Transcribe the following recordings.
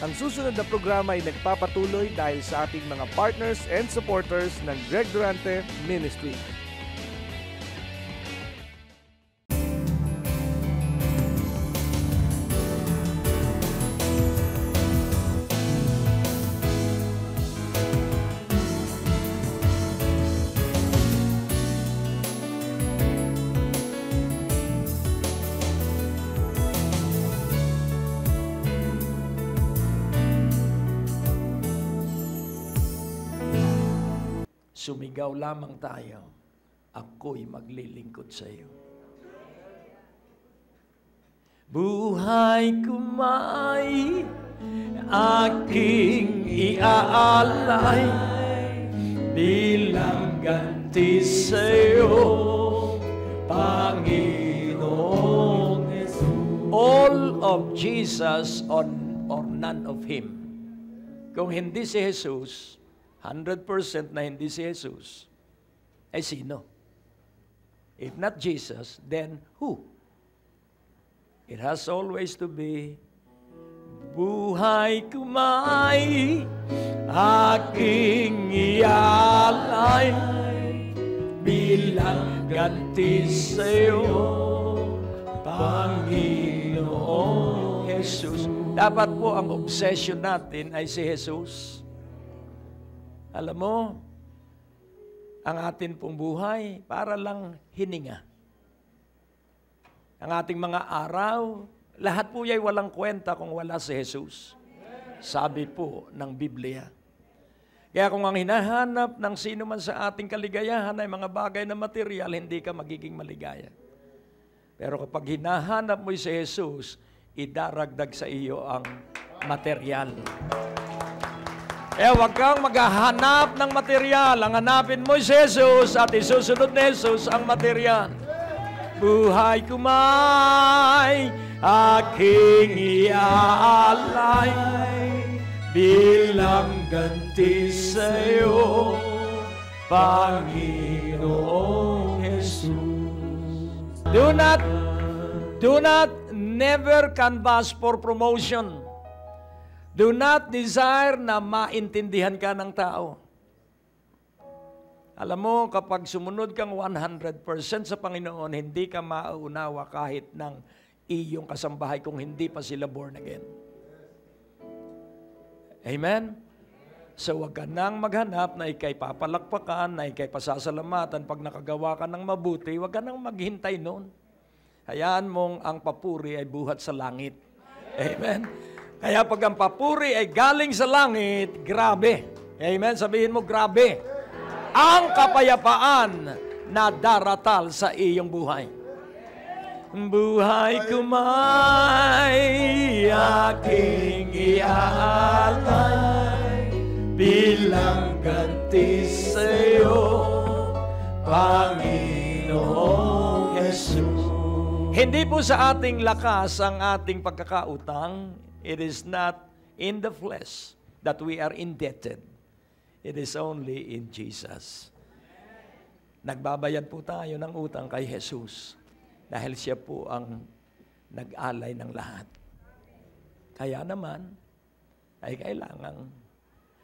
Ang susunod na programa ay nagpapatuloy dahil sa ating mga partners and supporters ng Greg Durante Ministry. Sumigaw lamang tayo, ako'y maglilingkod sa iyo. Buhay ko may aking iaalay bilang ganti sa iyo, Panginoong Jesus. All of Jesus or none of Him. Kung hindi si Jesus, 100% na hindi si Jesus, ay sino? If not Jesus, then who? It has always to be, buhay ko may aking ialay bilang ganti sa iyo, Panginoong Jesus. Dapat po ang obsession natin ay si Jesus. Alam mo, ang atin pong buhay para lang hininga. Ang ating mga araw, lahat po ay walang kwenta kung wala si Jesus. Sabi po ng Biblia. Kaya kung ang hinahanap ng sino man sa ating kaligayahan ay mga bagay na material, hindi ka magiging maligaya. Pero kapag hinahanap mo si Jesus, idaragdag sa iyo ang material. Huwag kang maghahanap ng material. Ang hanapin mo si Jesus at isusunod ni Jesus ang material. Buhay ko may aking iaalay bilang ganti sa iyo, Panginoong Jesus. Do not never canvass for promotion. Do not desire na maintindihan ka ng tao. Alam mo, kapag sumunod kang 100% sa Panginoon, hindi ka mauunawa kahit ng iyong kasambahay kung hindi pa sila born again. Amen? So, wag ka nang maghanap na ikay papalakpakan, na ikay pasasalamatan. Pag nakagawa ka ng mabuti, wag ka nang maghintay noon. Hayaan mong ang papuri ay buhat sa langit. Amen? Kaya pag ang papuri ay galing sa langit, grabe. Amen? Sabihin mo, grabe. Ang kapayapaan na daratal sa iyong buhay. Buhay ko may aking iaalay bilang ganti sa iyo, Panginoong Jesus. Hindi po sa ating lakas ang ating pagkakautang. It is not in the flesh that we are indebted. It is only in Jesus. Nagbabayad po tayo ng utang kay Jesus dahil siya po ang nag-alay ng lahat. Kaya naman, ay kailangang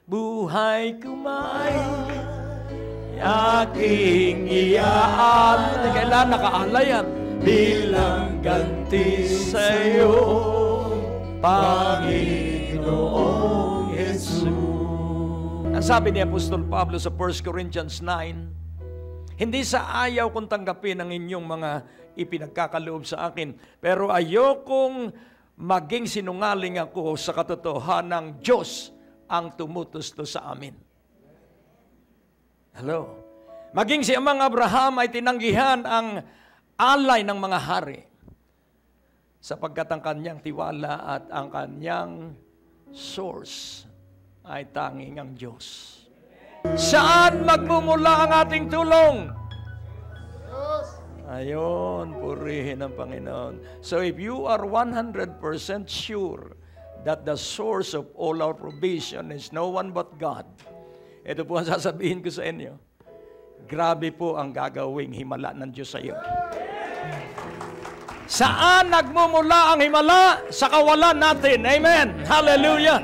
buhay ko may aking iaalay. Kailangan nakaalay yan. Bilang ganti sa iyo, Panginoong Jesus. Ang sabi ni Apostol Pablo sa 1 Corinthians 9, hindi sa ayaw kong tanggapin ang inyong mga ipinagkakaloob sa akin, pero ayokong maging sinungaling ako sa katotohanan ng Diyos ang tumutusto sa amin. Hello? Maging si Amang Abraham ay tinanggihan ang alay ng mga hari, sapagkat ang kanyang tiwala at ang kanyang source ay tanging ang Diyos. Saan magmumula ang ating tulong? Ayon, purihin ang Panginoon. So if you are 100% sure that the source of all our provision is no one but God, ito po ang sasabihin ko sa inyo, grabe po ang gagawing himala ng Diyos sa iyo. Saan nagmumula ang himala? Sa kawalan natin. Amen. Hallelujah.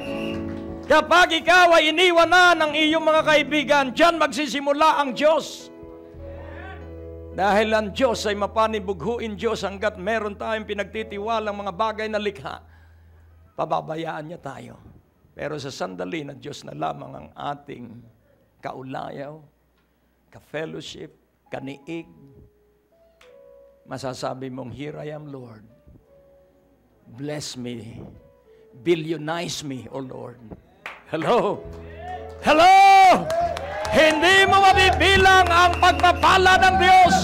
Kapag ikaw ay iniwan na ng iyong mga kaibigan, diyan magsisimula ang Diyos. Dahil ang Diyos ay mapanibughuin Diyos hanggat meron tayong pinagtitiwalang mga bagay na likha, pababayaan niya tayo. Pero sa sandali na Diyos na lamang ang ating kaulayaw, ka-fellowship, kaniig, masasabi mong, here I am, Lord. Bless me. Billionize me, O Lord. Hello? Hello? Hindi mo mabibilang ang pagpapala ng Diyos.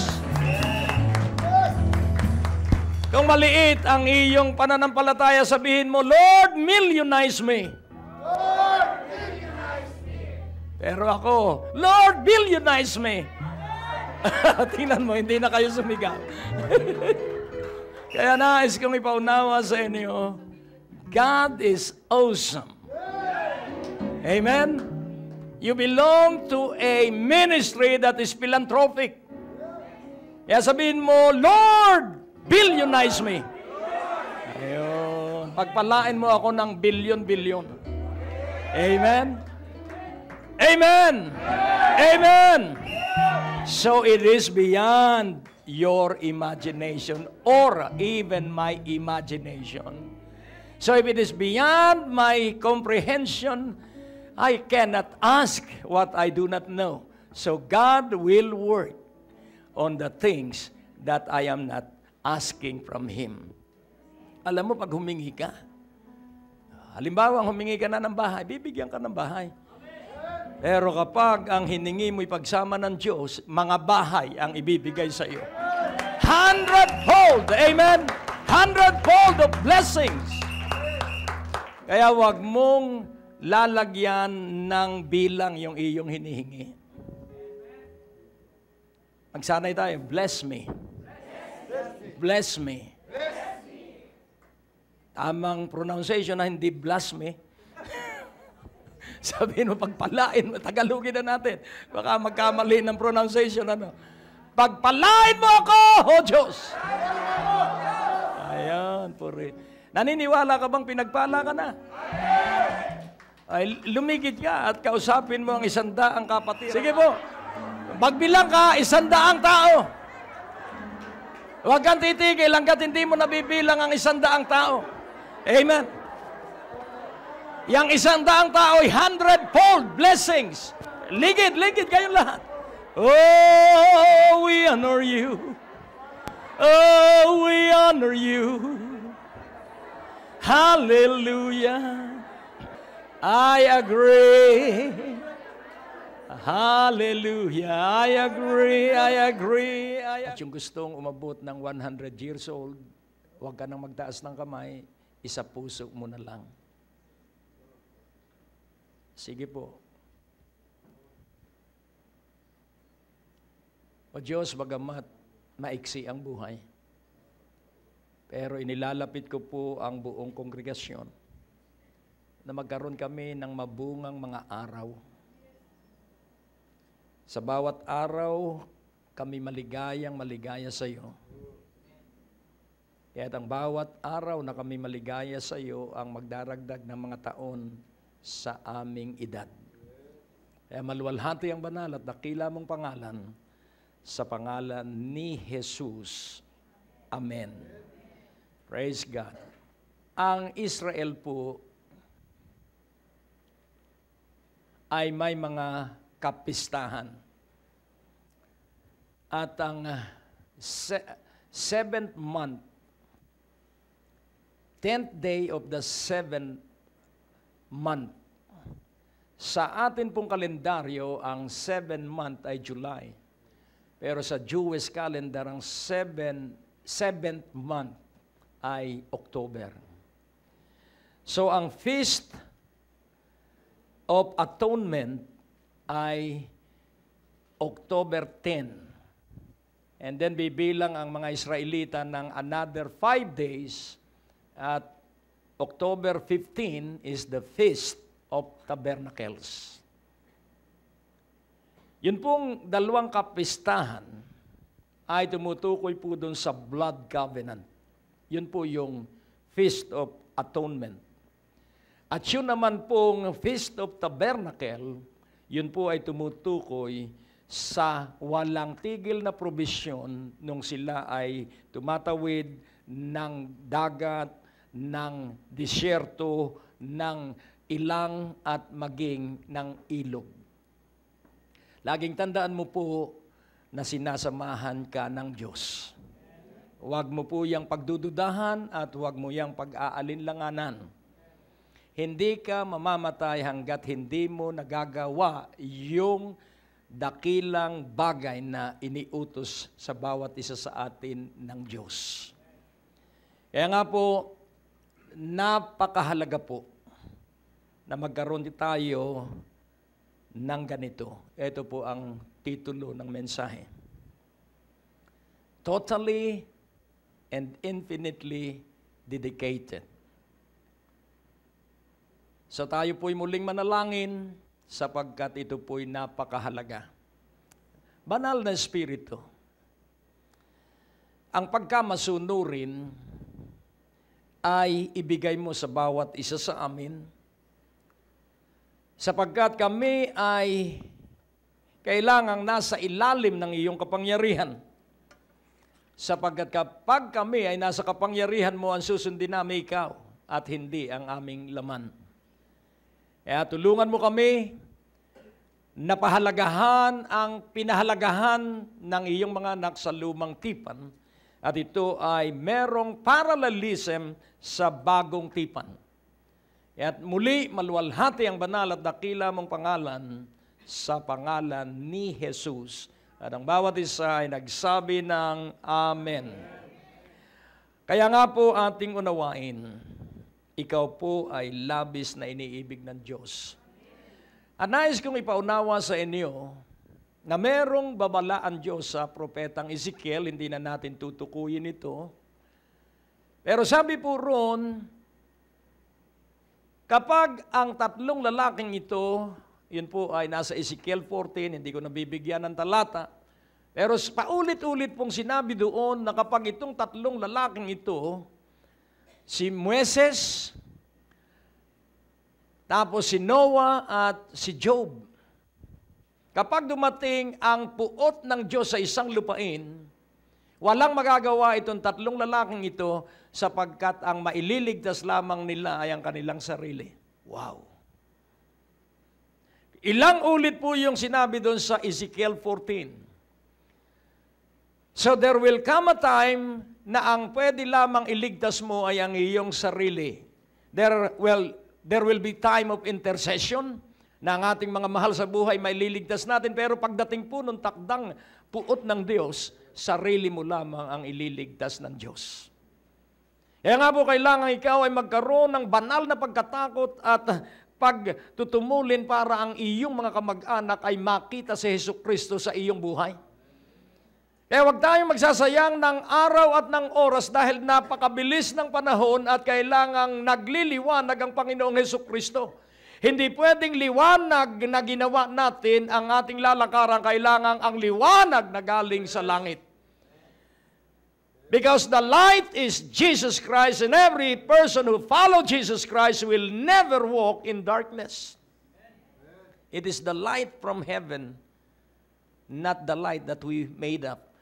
Kung maliit ang iyong pananampalataya, sabihin mo, Lord, millionize me. Lord, millionize me. Pero ako, Lord, billionize me. Tingnan mo, hindi na kayo sumigaw. Kaya nais kong ipaunawa sa inyo, God is awesome. Amen? You belong to a ministry that is philanthropic. Kaya sabihin mo, Lord, billionize me. Ayun. Pagpalain mo ako ng bilyon-bilyon. Amen? Amen! Amen! So it is beyond your imagination or even my imagination. So if it is beyond my comprehension, I cannot ask what I do not know. So God will work on the things that I am not asking from Him. Alam mo, pag humingi ka, halimbawa, humingi ka na ng bahay, bibigyan ka ng bahay. Pero kapag ang hiningi mo'y pagsama ng Diyos, mga bahay ang ibibigay sa iyo. 100-fold, amen? 100-fold of blessings. Kaya wag mong lalagyan ng bilang yung iyong hinihingi. Magsanay tayo, bless me. Bless me. Tamang pronunciation na hindi bless me. Sabihin mo, pagpalain mo, Tagalogin na natin. Baka magkamali ng pronunciation, ano. Pagpalain mo ako, O Diyos! Ayan, puri. Naniniwala ka bang pinagpala ka na? Ay, lumigid ka at kausapin mo ang 100 kapatid. Sige po, magbilang ka, 100 tao. Huwag kang titigil hanggat hindi mo nabibilang ang 100 tao. Amen. Yang 100 tao ay 100-fold blessings. Ligid kayong lahat. Oh, we honor you. Oh, we honor you. Hallelujah. I agree. Hallelujah. I agree. At yung gustong umabot ng 100 years old, huwag ka nang magtaas ng kamay, isa puso mo na lang. Sige po. O Diyos, bagamat maiksi ang buhay, pero inilalapit ko po ang buong kongregasyon na magkaroon kami ng mabungang mga araw. Sa bawat araw, kami maligaya sa iyo. Kaya ang bawat araw na kami maligaya sa iyo ang magdaragdag ng mga taon sa aming edad. Kaya maluwalhati ang banal at dakila mong pangalan sa pangalan ni Jesus. Amen. Praise God. Ang Israel po ay may mga kapistahan. At ang 7th month, 10th day of the 7th month. Sa atin pong kalendaryo, ang 7th month ay July. Pero sa Jewish calendar, ang 7th month ay October. So, ang Feast of Atonement ay October 10. And then bibilang ang mga Israelita ng another 5 days at October 15 is the Feast of Tabernacles. Yun pong dalawang kapistahan ay tumutukoy po doon sa blood covenant. Yun po yung Feast of Atonement. At yun naman pong Feast of Tabernacle, yun po ay tumutukoy sa walang tigil na probisyon nung sila ay tumatawid ng dagat, ng disyerto, ng ilang at maging ng ilog. Laging tandaan mo po na sinasamahan ka ng Diyos. Huwag mo po yung pagdududahan at huwag mo yung pag-aalinlanganan. Hindi ka mamamatay hanggat hindi mo nagagawa yung dakilang bagay na iniutos sa bawat isa sa atin ng Diyos. Kaya nga po, napakahalaga po na magkaroon tayo ng ganito. Ito po ang titulo ng mensahe. Totally and infinitely dedicated. So tayo po'y muling manalangin sapagkat ito po'y napakahalaga. Banal na Espiritu, ang pagkamasunurin ay ibigay mo sa bawat isa sa amin sapagkat kami ay kailangang nasa ilalim ng iyong kapangyarihan. Sapagkat kapag kami ay nasa kapangyarihan mo, ang susundin namin ikaw at hindi ang aming laman. Kaya tulungan mo kami na pahalagahan ang pinahalagahan ng iyong mga anak sa lumang tipan at ito ay merong parallelism sa bagong tipan. At muli maluwalhati ang banal at dakila mong pangalan sa pangalan ni Jesus. At ang bawat isa ay nagsabi ng Amen. Kaya nga po ating unawain, ikaw po ay labis na iniibig ng Diyos. At nais kong ipaunawa sa inyo na merong babalaan Diyos sa propetang Ezekiel, hindi na natin tutukuyin ito. Pero sabi po ron, kapag ang tatlong lalaking ito, yun po ay nasa Ezekiel 14, hindi ko nabibigyan ng talata, pero paulit-ulit pong sinabi doon na kapag itong tatlong lalaking ito, si Moises, tapos si Noah at si Job. Kapag dumating ang puot ng Diyos sa isang lupain, walang magagawa itong tatlong lalaking ito sapagkat ang maililigtas lamang nila ay ang kanilang sarili. Wow! Ilang ulit po yung sinabi doon sa Ezekiel 14. So there will come a time na ang pwede lamang iligtas mo ay ang iyong sarili. There will be time of intercession na ang ating mga mahal sa buhay may liligtas natin. Pero pagdating po ng takdang puot ng Diyos, sarili mo lamang ang ililigtas ng Diyos. Kaya nga po kailangan ikaw ay magkaroon ng banal na pagkatakot at pagtutumulin para ang iyong mga kamag-anak ay makita si Jesucristo sa iyong buhay. Kaya huwag tayong magsasayang ng araw at ng oras dahil napakabilis ng panahon at kailangang nagliliwanag ang Panginoong Jesucristo. Hindi pwedeng liwanag na ginawa natin ang ating lalakaran, kailangang ang liwanag na galing sa langit. Because the light is Jesus Christ and every person who follows Jesus Christ will never walk in darkness. It is the light from heaven, not the light that we made up.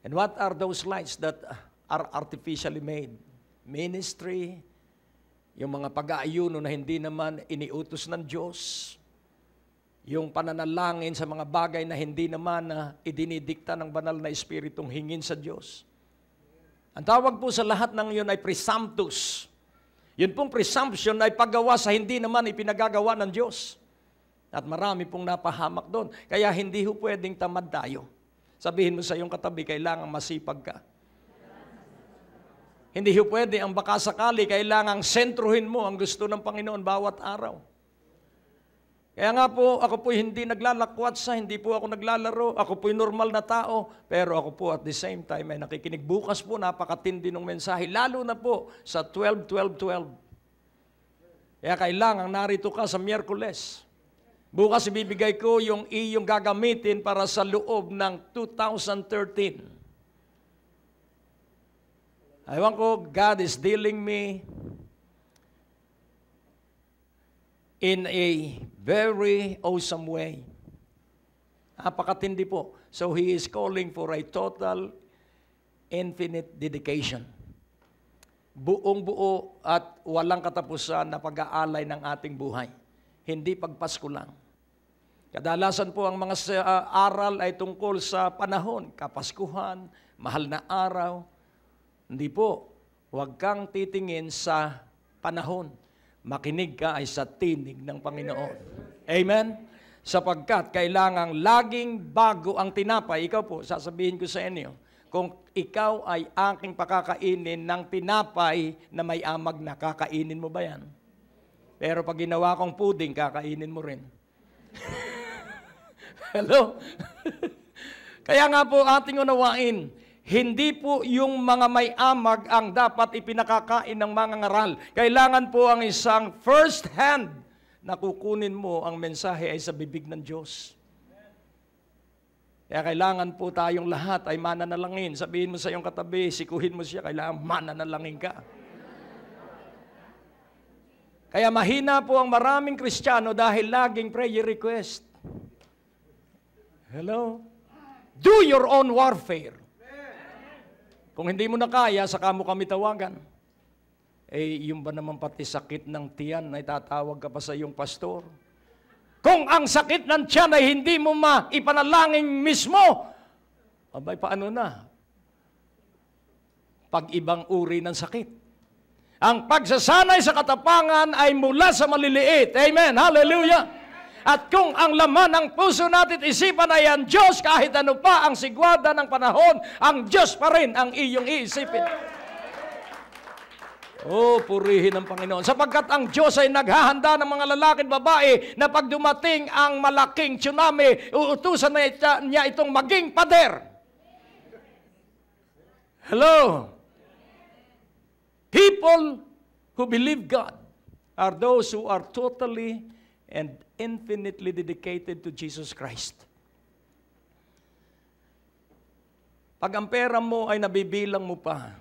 And what are those lights that are artificially made? Ministry, yung mga pag-aayuno na hindi naman iniutos ng Diyos, yung pananalangin sa mga bagay na hindi naman idinidikta ng banal na Espiritong hingin sa Diyos. Ang tawag po sa lahat ng yun ay presumptus. Yun pong presumption ay paggawa sa hindi naman ipinagagawa ng Diyos. At marami pong napahamak doon. Kaya hindi ho pwedeng tamad tayo. Sabihin mo sa iyong katabi, kailangan masipag ka. Hindi ho pwede ang baka sakali, kailangang sentruhin mo ang gusto ng Panginoon bawat araw. Kaya nga po, ako po hindi naglalakwatsa, hindi po ako naglalaro, ako po'y normal na tao, pero ako po at the same time ay nakikinig. Bukas po, napakatindi ng mensahe, lalo na po sa 12-12-12. Kaya kailangang narito ka sa Miyerkules. Bukas ibibigay ko yung iyong gagamitin para sa loob ng 2013. Ewan ko, God is dealing me in a very awesome way. Napakatindi po. So He is calling for a total, infinite dedication. Buong buo at walang katapusan na pag-aalay ng ating buhay. Hindi pagpasko lang. Kadalasan po ang mga aral ay tungkol sa panahon, kapaskuhan, mahal na araw. Hindi po. Huwag kang titingin sa panahon. Makinig ka ay sa tinig ng Panginoon. Amen? Sapagkat kailangang laging bago ang tinapay. Ikaw po, sasabihin ko sa inyo, kung ikaw ay aking pakakainin ng tinapay na may amag na, kakainin mo ba yan? Pero pag ginawa kong pudding, kakainin mo rin. Hello? Kaya nga po ating unawain, hindi po yung mga may amag ang dapat ipinakakain ng mga ngaral. Kailangan po ang isang first hand na kukunin mo ang mensahe ay sa bibig ng Diyos. Kaya kailangan po tayong lahat ay mananalangin. Sabihin mo sa iyong katabi, sikuhin mo siya, kailangan mananalangin ka. Kaya mahina po ang maraming Kristiyano dahil laging prayer request. Hello? Do your own warfare. Kung hindi mo na kaya, saka mo kami tawagan. Yung ba naman pati sakit ng tiyan ay tatawag ka pa sa iyong pastor? Kung ang sakit ng tiyan ay hindi mo maipanalangin mismo, abay paano na? Pag-ibang uri ng sakit. Ang pagsasanay sa katapangan ay mula sa maliliit. Amen. Hallelujah. At kung ang laman ng puso natin isipan ay ang Diyos, kahit ano pa ang sigwada ng panahon, ang Diyos pa rin ang iyong iisipin. Oh, purihin ng Panginoon. Sapagkat ang Diyos ay naghahanda ng mga lalaki at babae na pag dumating ang malaking tsunami, uutusan na niya itong maging pader. Hello? People who believe God are those who are totally and infinitely dedicated to Jesus Christ. Pag ang pera mo ay nabibilang mo pa,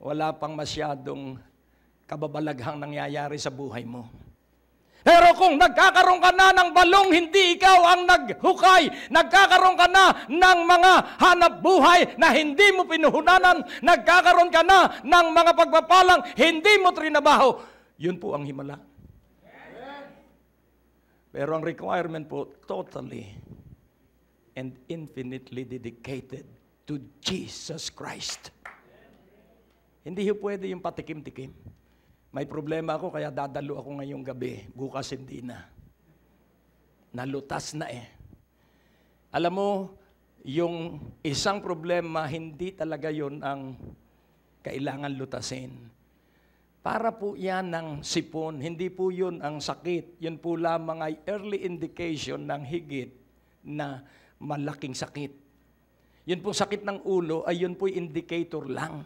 wala pang masyadong kababalaghang nangyayari sa buhay mo. Pero kung nagkakaroon ka na ng balong, hindi ikaw ang naghukay. Nagkakaroon ka na ng mga hanap buhay na hindi mo pinuhunanan. Nagkakaroon ka na ng mga pagpapalang hindi mo trinabaho. Yun po ang himala. Pero ang requirement po, totally and infinitely dedicated to Jesus Christ. Hindi ho pwede yung patikim-tikim. May problema ako, kaya dadalo ako ngayong gabi. Bukas hindi na. Nalutas na eh. Alam mo, yung isang problema, hindi talaga yon ang kailangan lutasin. Para po yan ng sipon, hindi po yun ang sakit. Yun po lamang ay early indication ng higit na malaking sakit. Yun po sakit ng ulo, ay yun po indicator lang.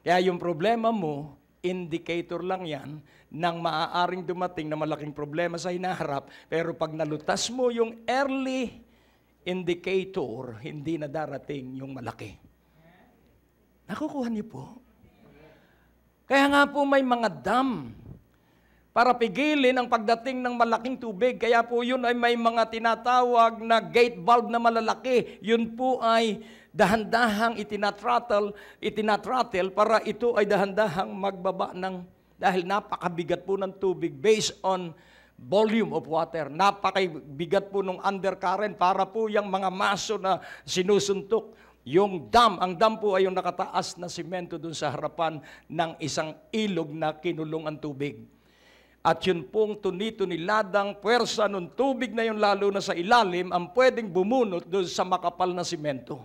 Kaya yung problema mo, indicator lang yan ng maaaring dumating na malaking problema sa hinaharap. Pero pag nalutas mo yung early indicator, hindi na darating yung malaki. Nakukuha niyo po? Kaya nga po may mga dam para pigilin ang pagdating ng malaking tubig. Kaya po yun ay may mga tinatawag na gate valve na malalaki. Yun po ay dahan-dahang itinatrattle para ito ay dahan-dahang magbaba ng, dahil napakabigat po ng tubig based on volume of water. Napakabigat po ng undercurrent para po yung mga maso na sinusuntok. Yung dam, ang dam po ay yung nakataas na simento dun sa harapan ng isang ilog na kinulong ang tubig. At yun pong tunito-niladang puwersa ng tubig na yun, lalo na sa ilalim, ang pwedeng bumunot doon sa makapal na simento.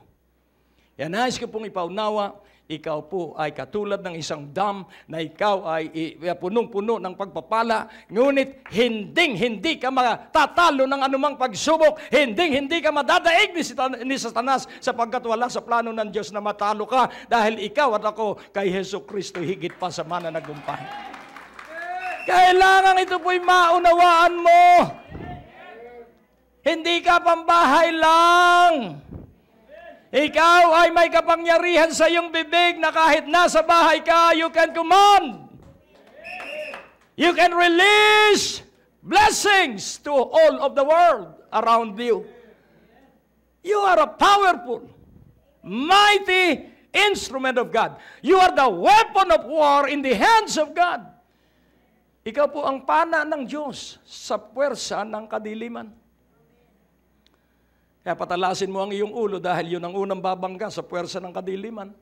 Yan, nais ko pong ipaunawa, ikaw po ay katulad ng isang dam na ikaw ay punong-puno ng pagpapala, ngunit hindi ka matatalo ng anumang pagsubok, hindi ka madadaig ni Satanas sapagkat wala sa plano ng Diyos na matalo ka dahil ikaw at ako kay Hesus Kristo higit pa sa mananagumpay. Kailangan ito po'y maunawaan mo. Hindi ka pambahay lang. Ikaw ay may kapangyarihan sa iyong bibig na kahit nasa bahay ka, you can command. You can release blessings to all of the world around you. You are a powerful, mighty instrument of God. You are the weapon of war in the hands of God. Ikaw po ang pana ng Diyos sa puwersa ng kadiliman. Kaya patalasin mo ang iyong ulo dahil yun ang unang babangga sa puwersa ng kadiliman.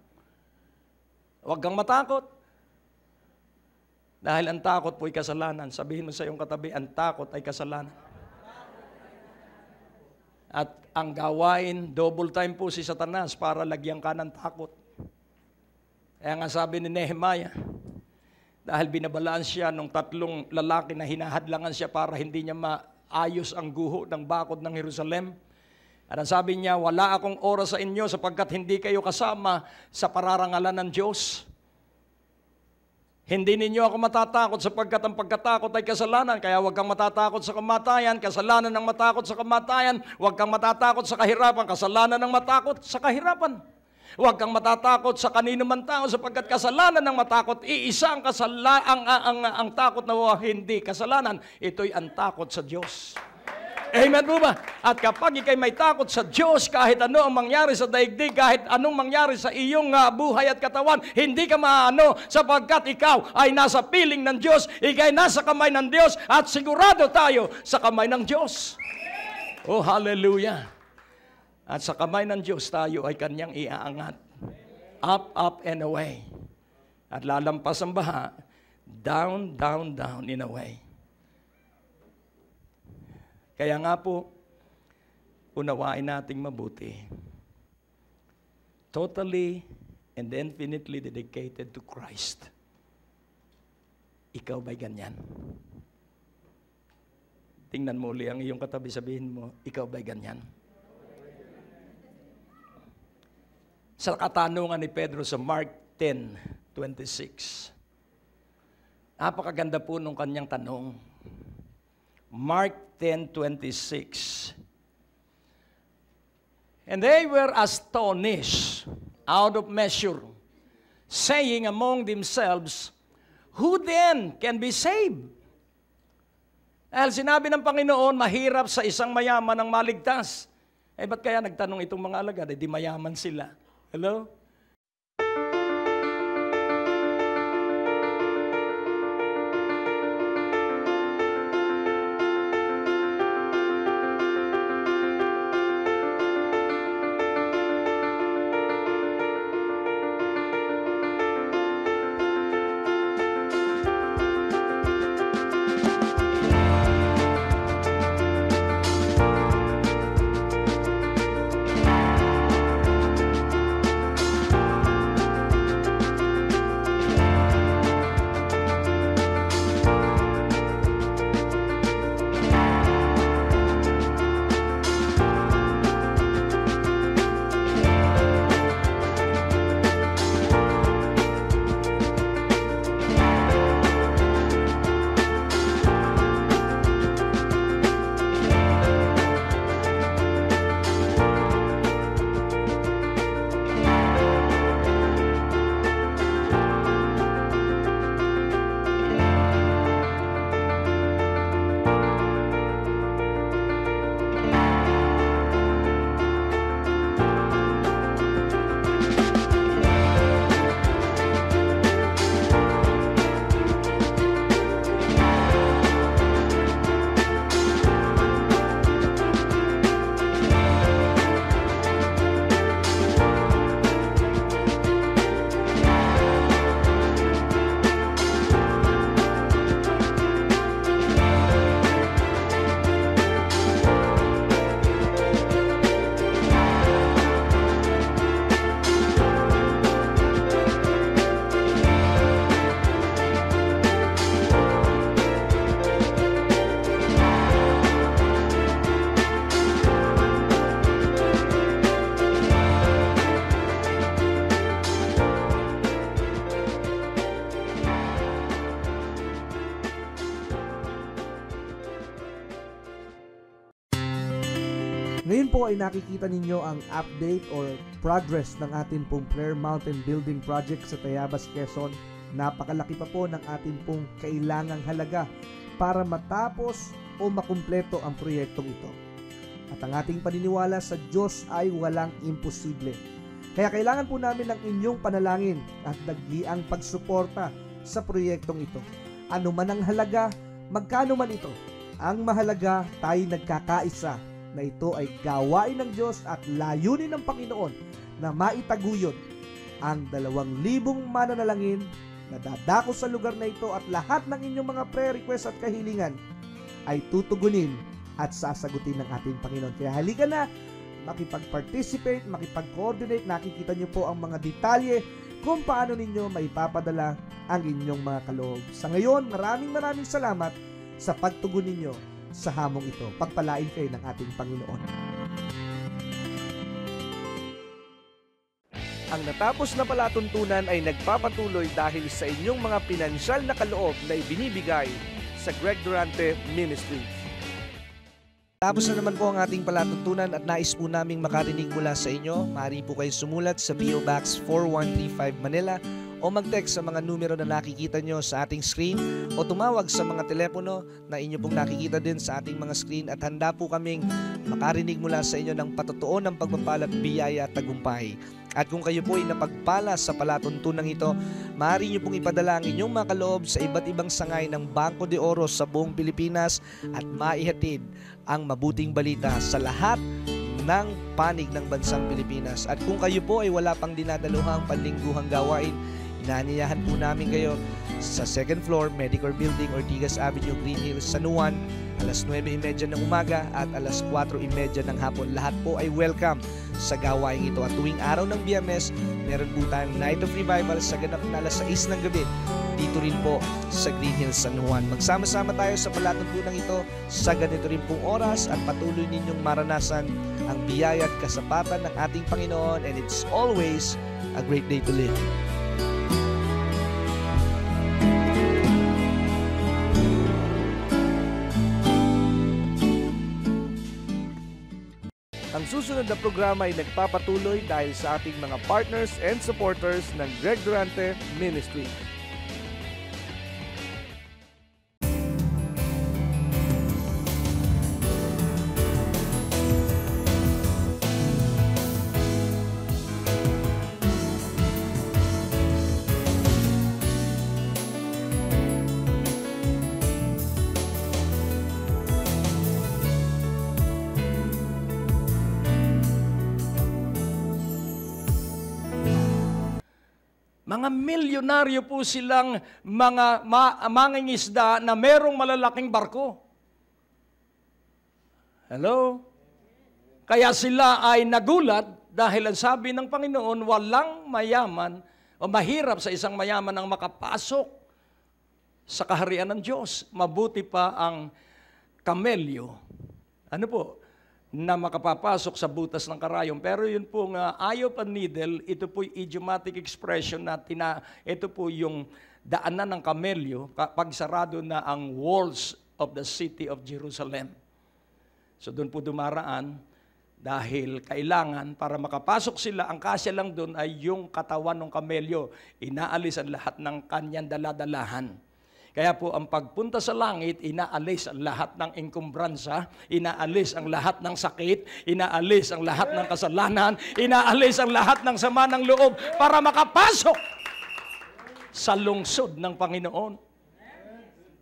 Huwag kang matakot. Dahil ang takot po ay kasalanan. Sabihin mo sa iyong katabi, ang takot ay kasalanan. At ang gawain, double time po si Satanas para lagyan ka ng takot. Kaya nga sabi ni Nehemiah, dahil binabalaan siya ng 3 lalaki na hinahadlangan siya para hindi niya maayos ang guho ng bakod ng Jerusalem. At ang sabi niya, wala akong oras sa inyo sapagkat hindi kayo kasama sa pararangalan ng Diyos. Hindi ninyo ako matatakot sapagkat ang pagkatakot ay kasalanan. Kaya huwag kang matatakot sa kamatayan, kasalanan ng matakot sa kamatayan. Huwag kang matatakot sa kahirapan, kasalanan ng matakot sa kahirapan. Huwag kang matatakot sa kanino man tao sapagkat kasalanan ng matakot. Iisa ang takot na hindi kasalanan. Ito'y ang takot sa Diyos. Amen po ba? At kapag ikay may takot sa Diyos, kahit ano ang mangyari sa daigdig, kahit anong mangyari sa iyong buhay at katawan, hindi ka maano sapagkat ikaw ay nasa piling ng Diyos, ikay nasa kamay ng Diyos, at sigurado tayo sa kamay ng Diyos. Oh, hallelujah! At sa kamay ng Diyos tayo ay kanyang iaangat. Up, up, and away. At lalampas ang baha, down, down, down, in a way. Kaya nga po, unawain nating mabuti. Totally and infinitely dedicated to Christ. Ikaw ba'y ganyan? Tingnan mo uli ang iyong katabi, sabihin mo, ikaw ba'y ganyan? Sa katanungan ni Pedro sa Mark 10:26. Napakaganda po nung kanyang tanong. Mark 10:26. And they were astonished out of measure, saying among themselves, who then can be saved? Dahil sinabi ng Panginoon, mahirap sa isang mayaman ang maligtas. Ba't kaya nagtanong itong mga alagad? Di mayaman sila. Hello? Ngayon po ay nakikita ninyo ang update or progress ng ating pong Prayer Mountain Building Project sa Tayabas, Quezon. Napakalaki pa po ng ating pong kailangang halaga para matapos o makumpleto ang proyektong ito. At ang ating paniniwala sa Diyos ay walang imposible. Kaya kailangan po namin ng inyong panalangin at dagliang pagsuporta sa proyektong ito. Ano man ang halaga, magkano man ito, ang mahalaga tayo nagkakaisa na ito ay gawain ng Diyos at layunin ng Panginoon na maitaguyod ang 2,000 mananalangin na dadako sa lugar na ito, at lahat ng inyong mga prayer requests at kahilingan ay tutugunin at sasagutin ng ating Panginoon. Kaya halika na, makipag-participate, makipag-coordinate. Nakikita niyo po ang mga detalye kung paano ninyo maipapadala ang inyong mga kaloob. Sa ngayon, maraming salamat sa pagtugon ninyo sa hamong ito. Pagpalain kayo ng ating Panginoon. Ang natapos na palatuntunan ay nagpapatuloy dahil sa inyong mga pinansyal na kaloob na ibinibigay sa Greg Durante Ministries. Tapos na naman po ang ating palatuntunan at nais po naming makarinig mula sa inyo. Maaari po kayo sumulat sa PO Box 4135 Manila o mag-text sa mga numero na nakikita nyo sa ating screen o tumawag sa mga telepono na inyo pong nakikita din sa ating mga screen, at handa po kaming makarinig mula sa inyo ng patotoo ng pagpapala at biyaya at tagumpay. At kung kayo po ay napagpala sa palatuntunan ito, maaari nyo pong ipadala ang inyong mga kaloob sa iba't ibang sangay ng Bangko de Oro sa buong Pilipinas at maihatid ang mabuting balita sa lahat ng panig ng bansang Pilipinas. At kung kayo po ay wala pang dinadaluhang panlingguhang gawain, inaanyayahan po namin kayo sa 2nd floor, Medicor Building, Ortigas Avenue, Green Hills, San Juan, alas 9:30 ng umaga at alas 4:30 ng hapon. Lahat po ay welcome sa gawain ito. At tuwing araw ng Biyernes, meron po tayong Night of Revival sa ganap na alas 6 ng gabi dito rin po sa Green Hills, San Juan. Magsama-sama tayo sa palatuntunan ito sa ganito rin pong oras at patuloy ninyong maranasan ang biyaya at kasapatan ng ating Panginoon, and it's always a great day to live. Ang susunod na programa ay nagpapatuloy dahil sa ating mga partners and supporters ng Greg Durante Ministry. Mga milyonaryo po silang mga mangingisda na merong malalaking barko. Hello? Kaya sila ay nagulat dahil ang sabi ng Panginoon, walang mayaman o mahirap sa isang mayaman ang makapasok sa kaharian ng Diyos. Mabuti pa ang kamelyo. Ano po? Na makapapasok sa butas ng karayom. Pero yun pong eye of a needle, ito po yung idiomatic expression na ito po yung daanan ng kamelyo pag sarado na ang walls of the city of Jerusalem. So doon po dumaraan dahil kailangan para makapasok sila, ang kasya lang doon ay yung katawan ng kamelyo. Inaalis ang lahat ng kanyang daladalahan. Kaya po ang pagpunta sa langit, inaalis ang lahat ng inkumbransa, inaalis ang lahat ng sakit, inaalis ang lahat ng kasalanan, inaalis ang lahat ng sama ng loob para makapasok sa lungsod ng Panginoon.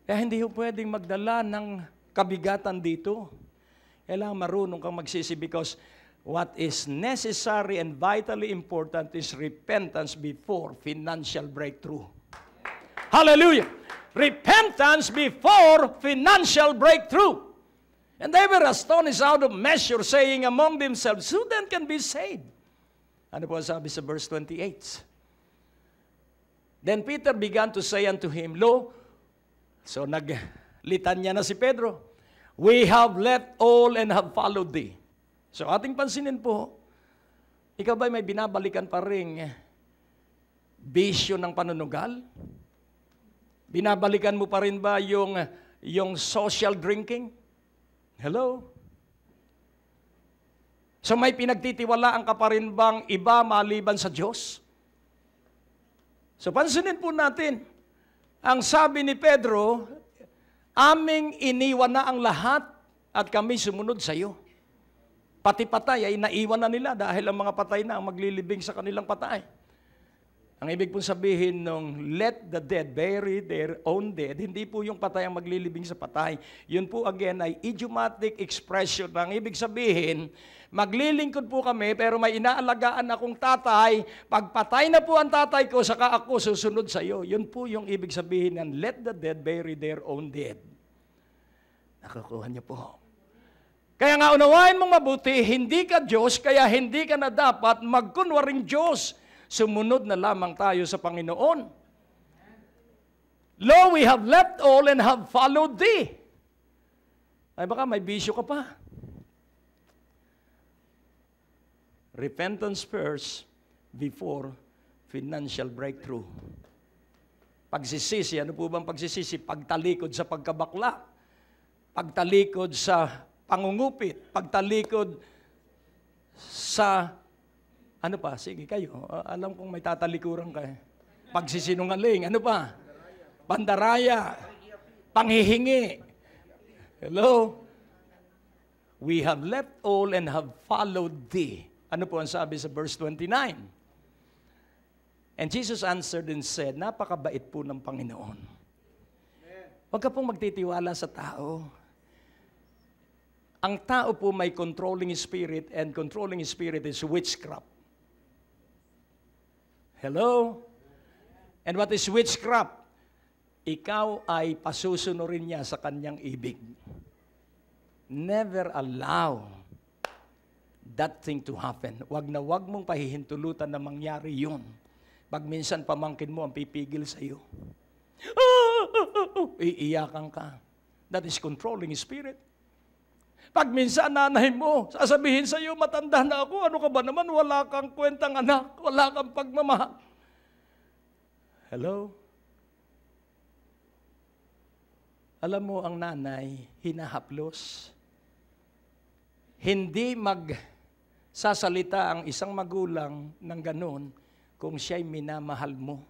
Kaya hindi po pwedeng magdala ng kabigatan dito. Kailangan marunong kang magsisi because what is necessary and vitally important is repentance before financial breakthrough. Hallelujah! Repentance before financial breakthrough. And they were astonished out of measure, saying among themselves, who then can be saved? Ano po sabi sa verse 28? Then Peter began to say unto him, Lo, so naglitanya na si Pedro, we have left all and have followed thee. So ating pansinin po, ikaw ba may binabalikan pa ring bisyo ng panunugal? Binabalikan mo pa rin ba yung social drinking? Hello? So may pinagtitiwalaan ka pa rin bang iba maliban sa Diyos? So pansinin po natin, ang sabi ni Pedro, aming iniwan na ang lahat at kami sumunod sa iyo. Pati patay ay naiwan na nila dahil ang mga patay na ang maglilibing sa kanilang patay. Ang ibig pong sabihin nung let the dead bury their own dead, hindi po yung patay ang maglilibing sa patay. Yun po again ay idiomatic expression. Ang ibig sabihin, maglilingkod po kami pero may inaalagaan akong tatay. Pag patay na po ang tatay ko, saka ako susunod sa iyo. Yun po yung ibig sabihin ng let the dead bury their own dead. Nakukuha niyo po. Kaya nga unawain mong mabuti, hindi ka Diyos, kaya hindi ka na dapat magkunwaring Diyos. Sumunod na lamang tayo sa Panginoon. Lo, we have left all and have followed thee. Ay baka may bisyo ka pa. Repentance first before financial breakthrough. Pagsisisi, ano po bang pagsisisi? Pagtalikod sa pagkabakla. Pagtalikod sa pangungupit. Pagtalikod sa ano pa? Sige kayo. Alam kong may tatalikuran ka. Pagsisinungaling. Ano pa? Bandaraya. Panghihingi. Hello? We have left all and have followed thee. Ano po ang sabi sa verse 29? And Jesus answered and said, napakabait po ng Panginoon. Huwag ka pong magtitiwala sa tao. Ang tao po may controlling spirit and controlling spirit is witchcraft. Hello? And what is witchcraft? Ikaw ay pasusunurin niya sa kanyang ibig. Never allow that thing to happen. Wag na wag mong pahihintulutan na mangyari yun. Pag minsan pamangkin mo ang pipigil sa iyo. Iiyakan ka. That is controlling spirit. Pag minsan nanay mo, sasabihin sa iyo, matanda na ako, ano ka ba naman, wala kang kwentang anak, wala kang pagmamahal. Hello? Alam mo, ang nanay, hinahaplos. Hindi magsasalita ang isang magulang ng ganon kung siya'y minamahal mo.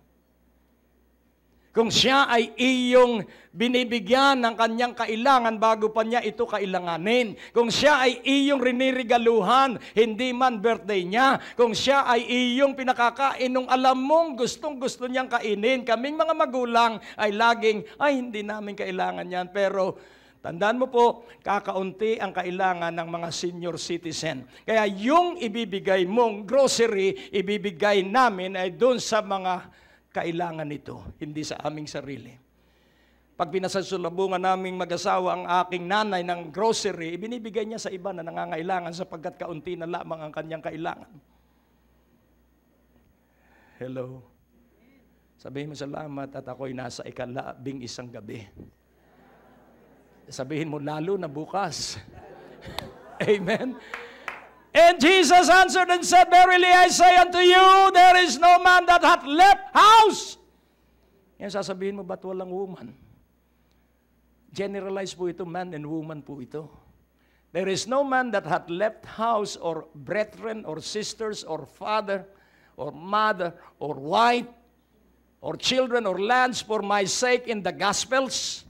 Kung siya ay iyong binibigyan ng kanyang kailangan bago pa niya ito kailanganin. Kung siya ay iyong rinirigaluhan, hindi man birthday niya. Kung siya ay iyong pinakakain nung alam mong gustong-gusto niyang kainin. Kaming mga magulang ay laging, ay hindi namin kailangan yan. Pero tandaan mo po, kakaunti ang kailangan ng mga senior citizen. Kaya yung ibibigay mong grocery, ibibigay namin ay doon sa mga kailangan nito, hindi sa aming sarili. Pag pinasasulubungan naming mag-asawa ang aking nanay ng grocery, ibinibigay niya sa iba na nangangailangan sapagkat kaunti na lamang ang kanyang kailangan. Hello? Sabihin mo salamat at ako'y nasa ikalabing isang gabi. Sabihin mo lalo na bukas. Amen? And Jesus answered and said, verily I say unto you, there is no man that hath left house. Yan sasabihin mo, ba't walang woman? Generalize po ito, man and woman po ito. There is no man that hath left house or brethren or sisters or father or mother or wife or children or lands for my sake in the Gospels.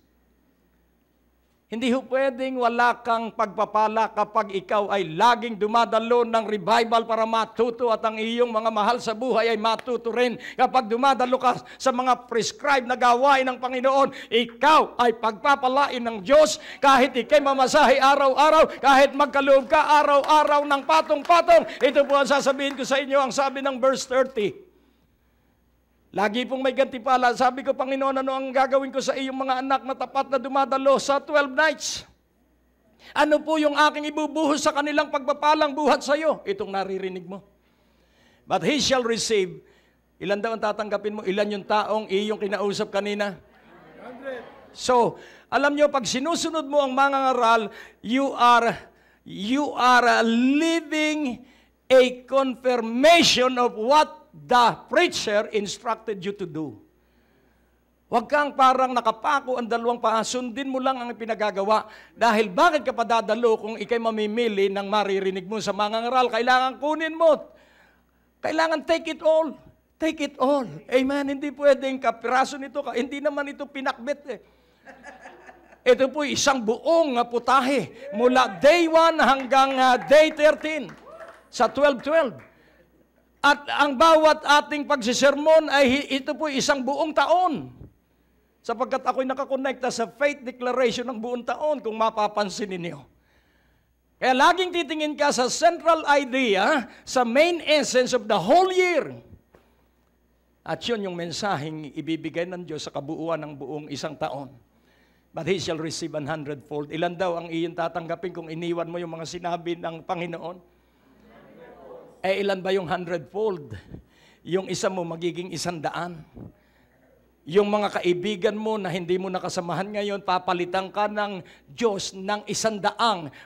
Hindi ho pwedeng wala kang pagpapala kapag ikaw ay laging dumadalo ng revival para matuto at ang iyong mga mahal sa buhay ay matuto rin. Kapag dumadalo ka sa mga prescribed na gawain ng Panginoon, ikaw ay pagpapalain ng Diyos kahit ikay mamasahe araw-araw, kahit magkaloob ka araw-araw ng patong-patong. Ito po ang sasabihin ko sa inyo, ang sabi ng verse 30. Lagi pong may gantimpala. Sabi ko, Panginoon, ano ang gagawin ko sa iyong mga anak na tapat na dumadalo sa 12 nights? Ano po yung aking ibubuhos sa kanilang pagpapalang buhat sa iyo? Itong naririnig mo. But he shall receive. Ilan daw ang tatanggapin mo? Ilan yung taong iyong kinausap kanina? 100. So, alam nyo, pag sinusunod mo ang mga ngaral, you are living a confirmation of what the preacher instructed you to do. Huwag kang parang nakapako ang dalawang paa, sundin mo lang ang pinagagawa. Dahil bakit ka padadalo kung ikay mamimili ng maririnig mo sa mga ngaral? Kailangan kunin mo. Kailangan take it all. Take it all. Amen. Hindi pwedeng kapiraso nito. Hindi naman ito pinakbet eh. Ito po isang buong putahe mula day 1 hanggang day 13 sa 12:12. At ang bawat ating pagsisermon ay ito po isang buong taon. Sapagkat ako'y nakakonekta sa faith declaration ng buong taon kung mapapansin ninyo. Kaya laging titingin ka sa central idea, sa main essence of the whole year. At yun yung mensaheng ibibigay ng Diyos sa kabuuan ng buong isang taon. But he shall receive 100-fold. Ilan daw ang iyong tatanggapin kung iniwan mo yung mga sinabi ng Panginoon? Ilan ba yung 100-fold? Yung isa mo magiging 100. Yung mga kaibigan mo na hindi mo nakasamahan ngayon, papalitan ka ng Diyos ng 100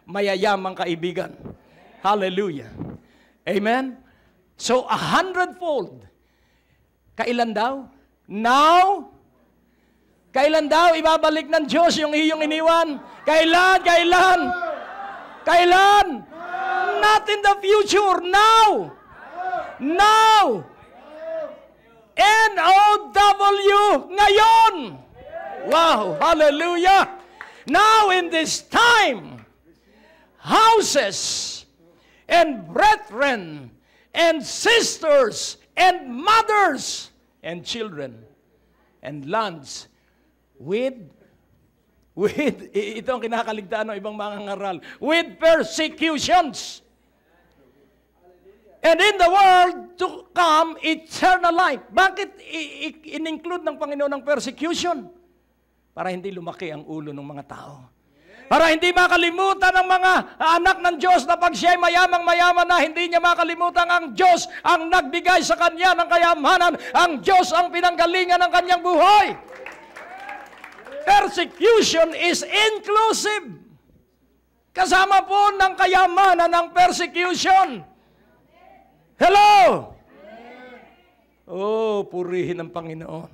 mayayamang kaibigan. Hallelujah. Amen? So, 100-fold. Kailan daw? Now? Kailan daw ibabalik ng Diyos yung iyong iniwan? Kailan? Kailan? Kailan? Not in the future. Now! Now! N-O-W! Ngayon! Wow! Hallelujah! Now in this time, houses and brethren and sisters and mothers and children and lands with ito ang kinakaligtaan ng ibang mga ngaral, with persecutions. And in the world to come, eternal life. Bakit in-include ng Panginoon ng persecution? Para hindi lumaki ang ulo ng mga tao. Para hindi makalimutan ng mga anak ng Diyos na pag siya'y mayamang-mayaman na, hindi niya makalimutan ang Diyos ang nagbigay sa kanya ng kayamanan. Ang Diyos ang pinanggalingan ng kanyang buhay. Persecution is inclusive. Kasama po ng kayamanan ng persecution. Hello! Oh, purihin ng Panginoon.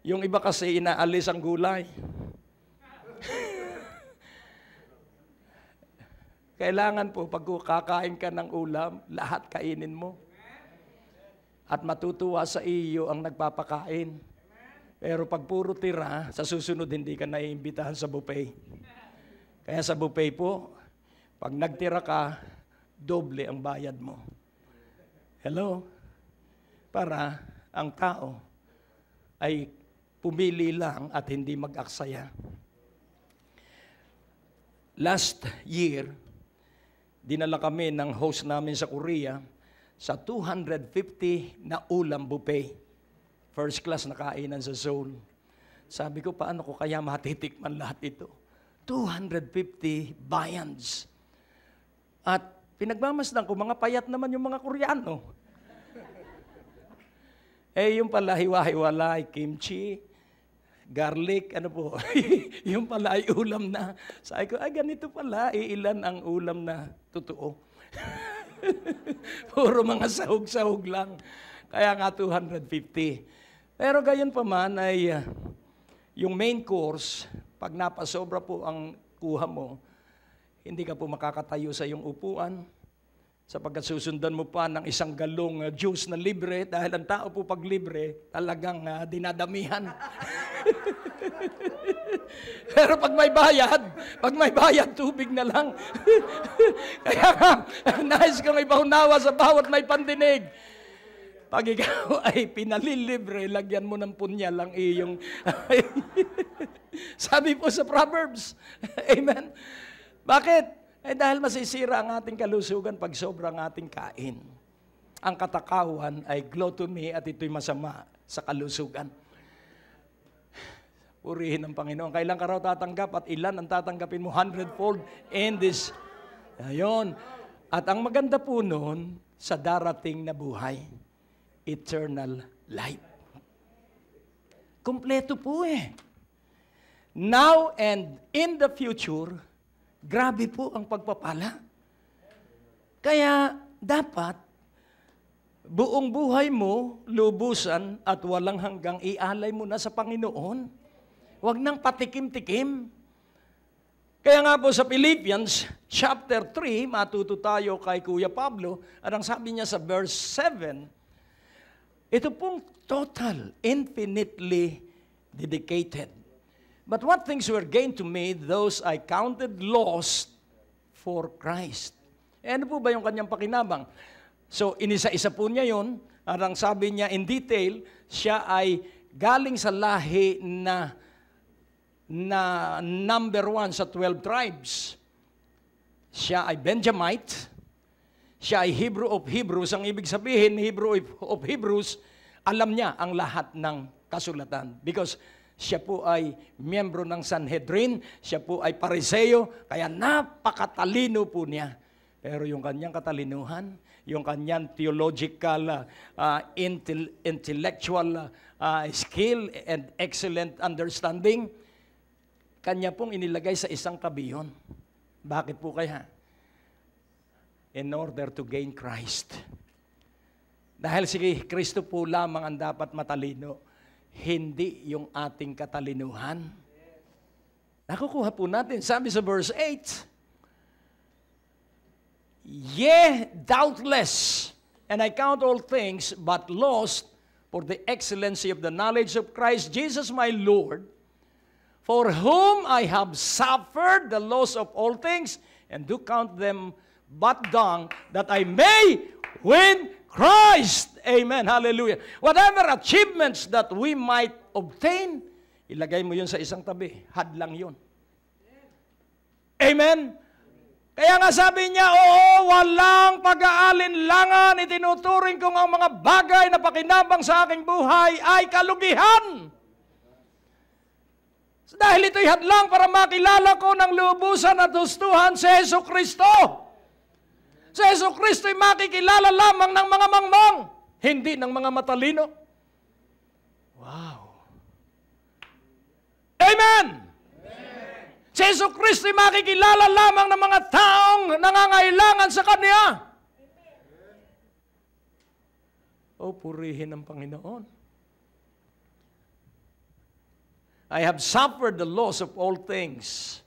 Yung iba kasi inaalis ang gulay. Kailangan po, pag kakain ka ng ulam, lahat kainin mo. At matutuwa sa iyo ang nagpapakain. Pero pag puro tira, sa susunod hindi ka naiimbitahan sa buffet. Kaya sa buffet po, pag nagtira ka, doble ang bayad mo. Hello? Para ang tao ay pumili lang at hindi mag-aksaya. Last year, dinala kami ng host namin sa Korea sa 250 na ulam buffet. First class na kainan sa Seoul. Sabi ko, paano ko kaya matitikman lahat ito? 250 viands. At pinagmamasdan ko, mga payat naman yung mga Koreano. Yung pala, hiwa-hiwalay, kimchi, garlic, ano po, yung pala ay ulam na. Sabi ko, ganito pala, ilan ang ulam na totoo. Puro mga sahog-sahog lang. Kaya nga 250. Pero gayon pa man ay, yung main course, pag napasobra po ang kuha mo, hindi ka po makakatayo sa iyong upuan, sapagkat susundan mo pa ng 1 galong juice na libre, dahil ang tao po pag libre, talagang dinadamihan. Pero pag may bayad, tubig na lang. Kaya nga, nais kong ipaunawa sa bawat may pandinig. Pag ikaw ay pinalilibre, lagyan mo ng punyal ang iyong... Sabi po sa Proverbs. Amen. Bakit? Dahil masisira ang ating kalusugan pag sobrang ating kain. Ang katakawan ay gluttony at ito'y masama sa kalusugan. Purihin ng Panginoon. Kailan ka raw tatanggap at ilan ang tatanggapin mo 100-fold in this. Ayun. At ang maganda po noon sa darating na buhay, eternal life. Kompleto po Now and in the future, grabe po ang pagpapala. Kaya dapat buong buhay mo, lubusan at walang hanggang ialay mo na sa Panginoon. Huwag nang patikim-tikim. Kaya nga po sa Philippians chapter 3, matuto tayo kay Kuya Pablo, at ang sabi niya sa verse 7, ito pong total, infinitely dedicated. But what things were gained to me, those I counted lost for Christ. Ano po ba yung kanyang pakinabang? So, inisa-isa po niya yun, at ang sabi niya in detail, siya ay galing sa lahi na number 1 sa 12 tribes. Siya ay Benjamite, siya ay Hebrew of Hebrews. Ang ibig sabihin, Hebrew of Hebrews, alam niya ang lahat ng kasulatan. Because siya po ay miyembro ng Sanhedrin, siya po ay Pariseo, kaya napakatalino po niya. Pero yung kanyang katalinuhan, yung kanyang theological, intellectual skill and excellent understanding, kanya pong inilagay sa isang tabi yun. Bakit po kaya? In order to gain Christ. Dahil si Kristo po lamang ang dapat matalino, hindi yung ating katalinuhan. Nakukuha po natin. Sabi sa verse 8, Yea, doubtless, and I count all things but lost for the excellency of the knowledge of Christ Jesus my Lord, for whom I have suffered the loss of all things, and do count them but dung, that I may win Christ. Amen. Hallelujah. Whatever achievements that we might obtain, ilagay mo yun sa isang tabi. Hadlang yun. Amen. Kaya nga sabi niya, oo, walang pag-aalinlangan, itinuturing kong ang mga bagay na pakinabang sa aking buhay ay kalugihan. Dahil ito'y hadlang para makilala ko ng lubusan at hustuhan si Jesu Kristo. Si Jesu Kristo'y makikilala lamang ng mga mangmang, hindi ng mga matalino. Wow. Amen! Si Jesu Kristo'y makikilala lamang ng mga taong nangangailangan sa Kanya. O, purihin ng Panginoon. I have suffered the loss of all things,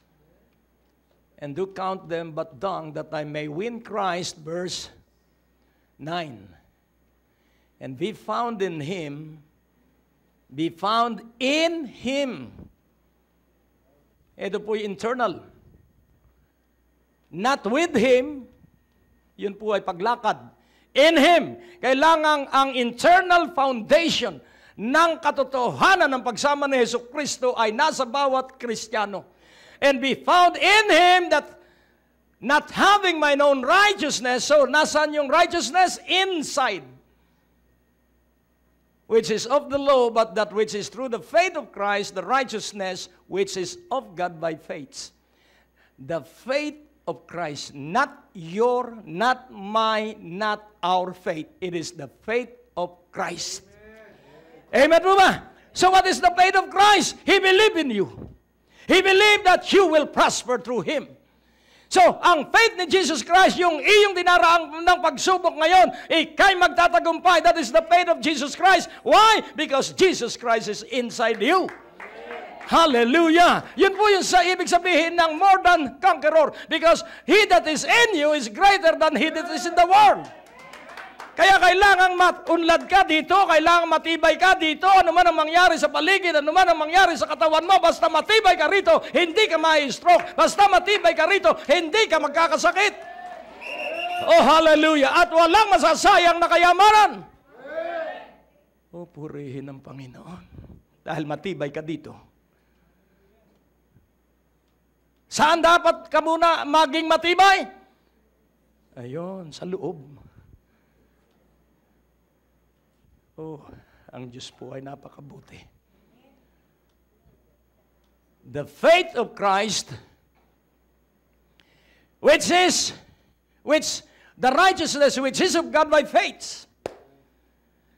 and do count them but dung, that I may win Christ, verse 9, and be found in Him, Ito po yung internal. Not with Him, yun po ay paglakad. In Him, kailangan ang internal foundation ng katotohanan ng pagsama ni Jesu Kristo ay nasa bawat Kristiyano. And be found in Him, that not having mine own righteousness, so nasan yung righteousness? Inside. Which is of the law, but that which is through the faith of Christ, the righteousness which is of God by faith. The faith of Christ, not your, not my, not our faith. It is the faith of Christ. Amen po ba? So what is the faith of Christ? He believed in you. He believed that you will prosper through Him. So, ang faith ni Jesus Christ, yung iyong dinaraang ng pagsubok ngayon, ikay magtatagumpay. That is the faith of Jesus Christ. Why? Because Jesus Christ is inside you. Hallelujah! Yun po yung sa ibig sabihin ng more than conqueror. Because he that is in you is greater than he that is in the world. Kaya kailangan maunlad ka dito, kailangan matibay ka dito, ano man ang mangyari sa paligid, ano man ang mangyari sa katawan mo, basta matibay ka rito, hindi ka ma-stroke. Basta matibay ka rito, hindi ka magkakasakit. Oh, hallelujah! At walang masasayang na kayamanan. Oh, purihin ng Panginoon. Dahil matibay ka dito. Saan dapat ka muna maging matibay? Ayun, sa loob. Oh, ang Diyos po ay napakabuti. The faith of Christ, which the righteousness which is of God by faith.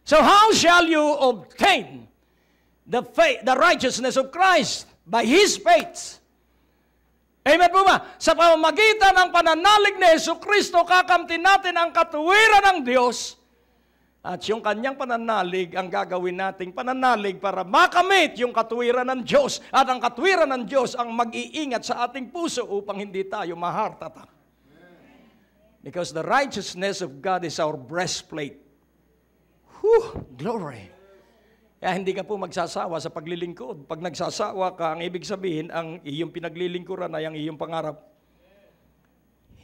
So how shall you obtain the faith, the righteousness of Christ? By His faith. Amen po ba? Sa pamamagitan ng pananalig ni Jesu Kristo, kakamtin natin ang katuwiran ng Diyos. At yung kanyang pananalig ang gagawin nating pananalig para makamit yung katwiran ng Diyos. At ang katwiran ng Diyos ang mag-iingat sa ating puso upang hindi tayo mahartata. Because the righteousness of God is our breastplate. Whew, glory. Kaya hindi ka po magsasawa sa paglilingkod. Pag nagsasawa ka, ang ibig sabihin, ang iyong pinaglilingkuran ay ang iyong pangarap.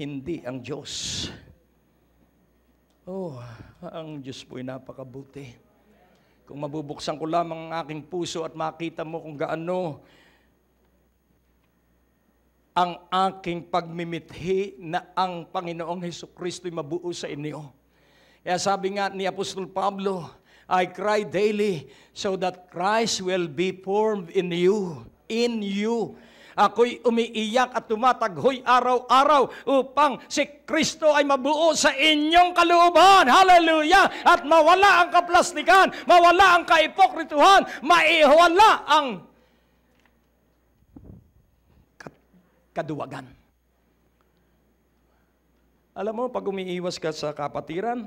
Hindi ang Diyos. Oh, ang Diyos po'y napakabuti. Kung mabubuksan ko lamang ang aking puso at makita mo kung gaano ang aking pagmimithi na ang Panginoong Hesukristo'y mabuo sa inyo. Kaya sabi nga ni Apostol Pablo, I cry daily so that Christ will be formed in you. In you. Ako'y umiiyak at tumataghoy araw-araw upang si Kristo ay mabuo sa inyong kalooban. Hallelujah! At mawala ang kaplastikan, mawala ang kaipokrituhan, maiwala ang kaduwagan. Alam mo, pag umiiwas ka sa kapatiran,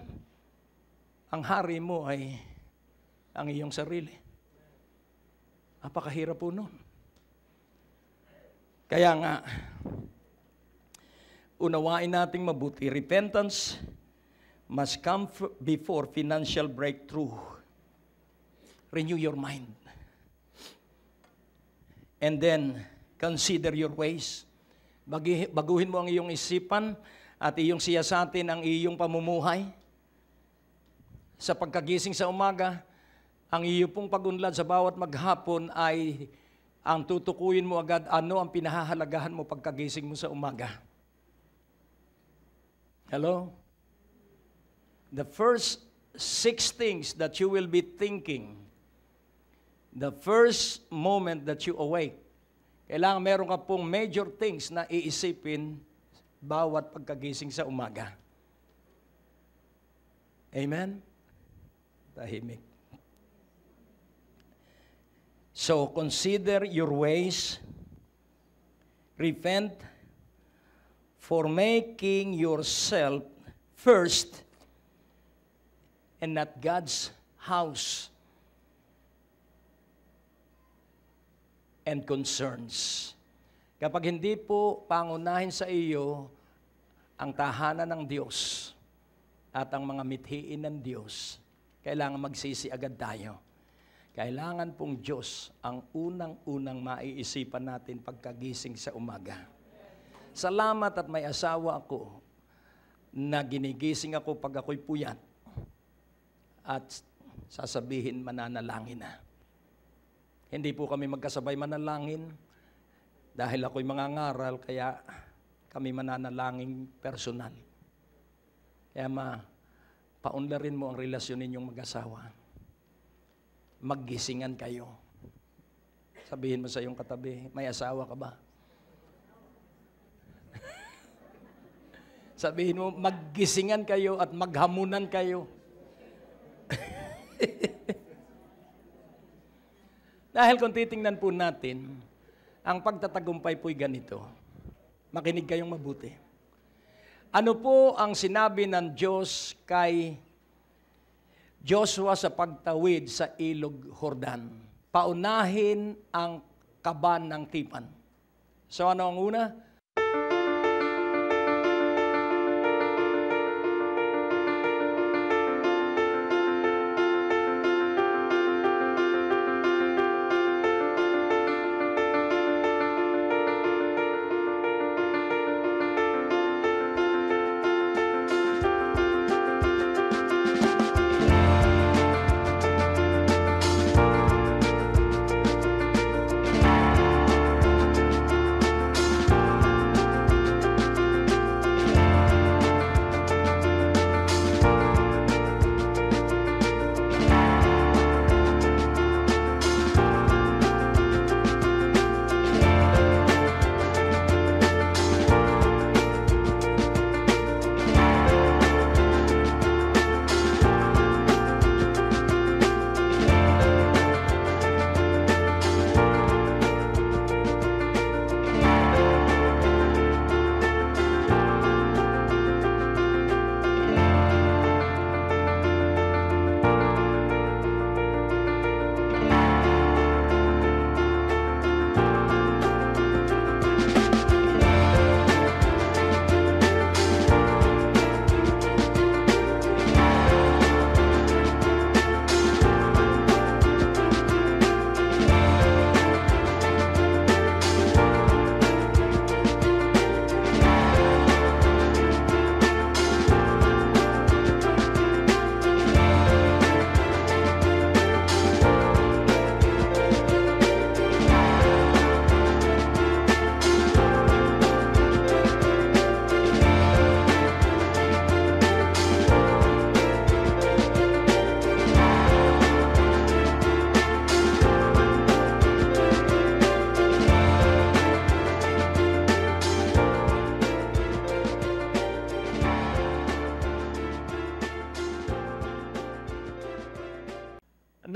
ang hari mo ay ang iyong sarili. Napakahirap po nun. Kaya nga, unawain nating mabuti. Repentance must come before financial breakthrough. Renew your mind. And then, consider your ways. Baguhin mo ang iyong isipan at iyong siyasatin ang iyong pamumuhay. Sa pagkagising sa umaga, ang iyong pong pagunlad sa bawat maghapon ay ang tutukuyin mo agad ano ang pinahahalagahan mo pagkagising mo sa umaga. Hello? The first 6 things that you will be thinking, the first moment that you awake, kailangan meron ka pong major things na iisipin bawat pagkagising sa umaga. Amen? Tahimik. So, consider your ways. Repent for making yourself first and not God's house and concerns. Kapag hindi po pangunahin sa iyo ang tahanan ng Diyos at ang mga mithiin ng Diyos, kailangan magsisi agad tayo. Kailangan pong Diyos ang unang-unang maiisipan natin pagkagising sa umaga. Salamat at may asawa ako na ginigising ako pag ako'y puyat at sasabihin mananalangin na. Hindi po kami magkasabay manalangin dahil ako'y mangangaral kaya kami mananalangin personal. Kaya paunlarin mo ang relasyon ninyong mag-asawa. Maggisingan kayo. Sabihin mo sa iyong katabi, may asawa ka ba? Sabihin mo, maggisingan kayo at maghamunan kayo. Dahil kung titingnan po natin, ang pagtatagumpay po'y ganito. Makinig kayong mabuti. Ano po ang sinabi ng Diyos kay Joshua sa pagtawid sa Ilog Jordan? Paunahin ang kaban ng tipan. So ano ang una?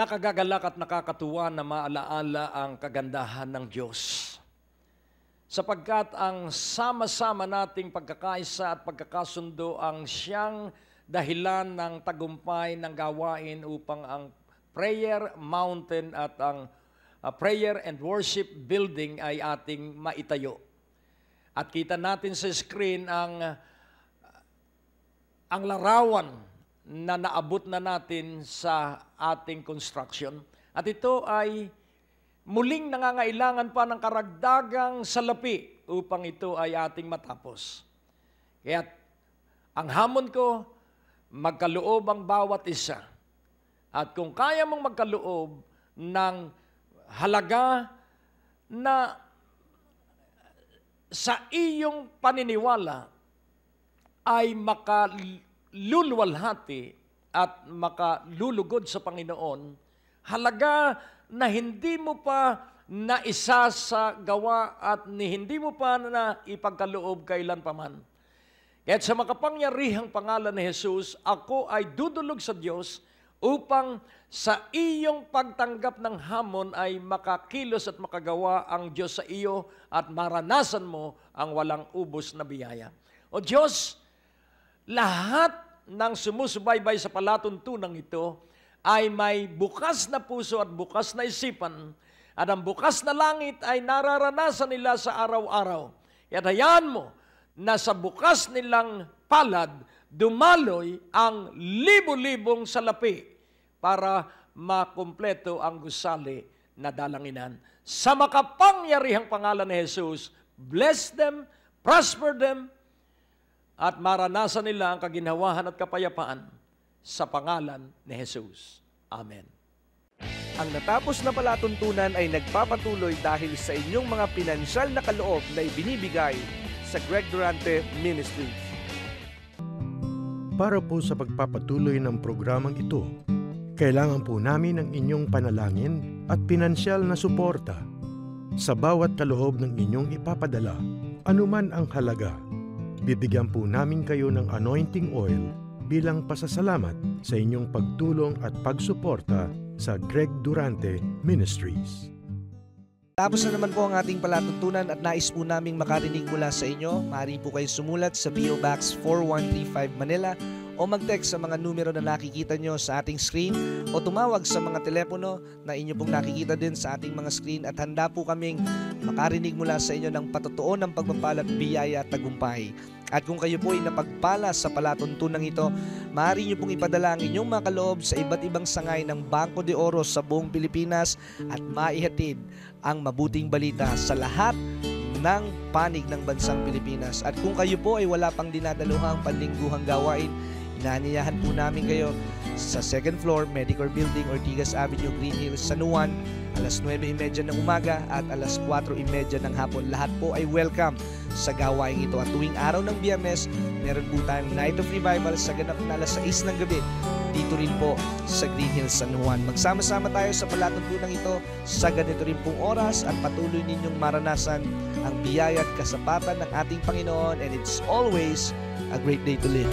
Nakagagalak at nakakatuwa na maalaala ang kagandahan ng Diyos. Sapagkat ang sama-sama nating pagkakaisa at pagkakasundo ang siyang dahilan ng tagumpay ng gawain upang ang prayer mountain at ang prayer and worship building ay ating maitayo. At kita natin sa screen ang larawan na naabot na natin sa ating construction. At ito ay muling nangangailangan pa ng karagdagang salapi upang ito ay ating matapos. Kaya ang hamon ko, magkaloob ang bawat isa. At kung kaya mong magkaloob ng halaga na sa iyong paniniwala ay makaluluwalhati at makalulugod sa Panginoon, halaga na hindi mo pa naisa sa gawa at hindi mo pa na ipagkaloob kailan paman. Kaya't sa makapangyarihang pangalan ni Jesus, ako ay dudulog sa Diyos upang sa iyong pagtanggap ng hamon ay makakilos at makagawa ang Diyos sa iyo at maranasan mo ang walang ubos na biyaya. O Diyos, lahat ng sumusubaybay sa palatuntunang ito ay may bukas na puso at bukas na isipan, at ang bukas na langit ay nararanasan nila sa araw-araw. At hayaan mo na sa bukas nilang palad, dumaloy ang libo-libong salapi para makumpleto ang gusali na dalanginan. Sa makapangyarihang pangalan ni Jesus, bless them, prosper them, at maranasan nila ang kaginhawahan at kapayapaan sa pangalan ni Jesus. Amen. Ang natapos na palatuntunan ay nagpapatuloy dahil sa inyong mga pinansyal na kaloob na ibinibigay sa Greg Durante Ministries. Para po sa pagpapatuloy ng programang ito, kailangan po namin ng inyong panalangin at pinansyal na suporta. Sa bawat kaloob ng inyong ipapadala, anuman ang halaga, bibigyan po namin kayo ng anointing oil bilang pasasalamat sa inyong pagtulong at pagsuporta sa Greg Durante Ministries. Tapos na naman po ang ating palatuntunan at nais po naming makarinig mula sa inyo. Maaari po kayo sumulat sa PO Box 4135 Manila o mag-text sa mga numero na nakikita nyo sa ating screen o tumawag sa mga telepono na inyo pong nakikita din sa ating mga screen, at handa po kaming makarinig mula sa inyo ng patotoo ng pagpapala at biyaya at tagumpay. At kung kayo po ay napagpala sa palatuntunan ito, maaari nyo pong ipadala ang inyong mga kaloob sa iba't ibang sangay ng Bangko de Oro sa buong Pilipinas at maihatid ang mabuting balita sa lahat ng panig ng bansang Pilipinas. At kung kayo po ay wala pang dinadaluhang panlingguhang gawain, inaanyayahan po namin kayo sa 2nd floor, Medicare Building, Ortigas Avenue, Green Hills, San Juan, alas 9:30 ng umaga at alas 4:30 ng hapon. Lahat po ay welcome sa gawain ito. At tuwing araw ng Biyernes, meron po tayong Night of Revival sa ganap na alas 6 ng gabi dito rin po sa Green Hills, San Juan. Magsama-sama tayo sa palatuntunan ito sa ganito rin pong oras at patuloy ninyong maranasan ang biyaya at kasapatan ng ating Panginoon, and it's always a great day to live.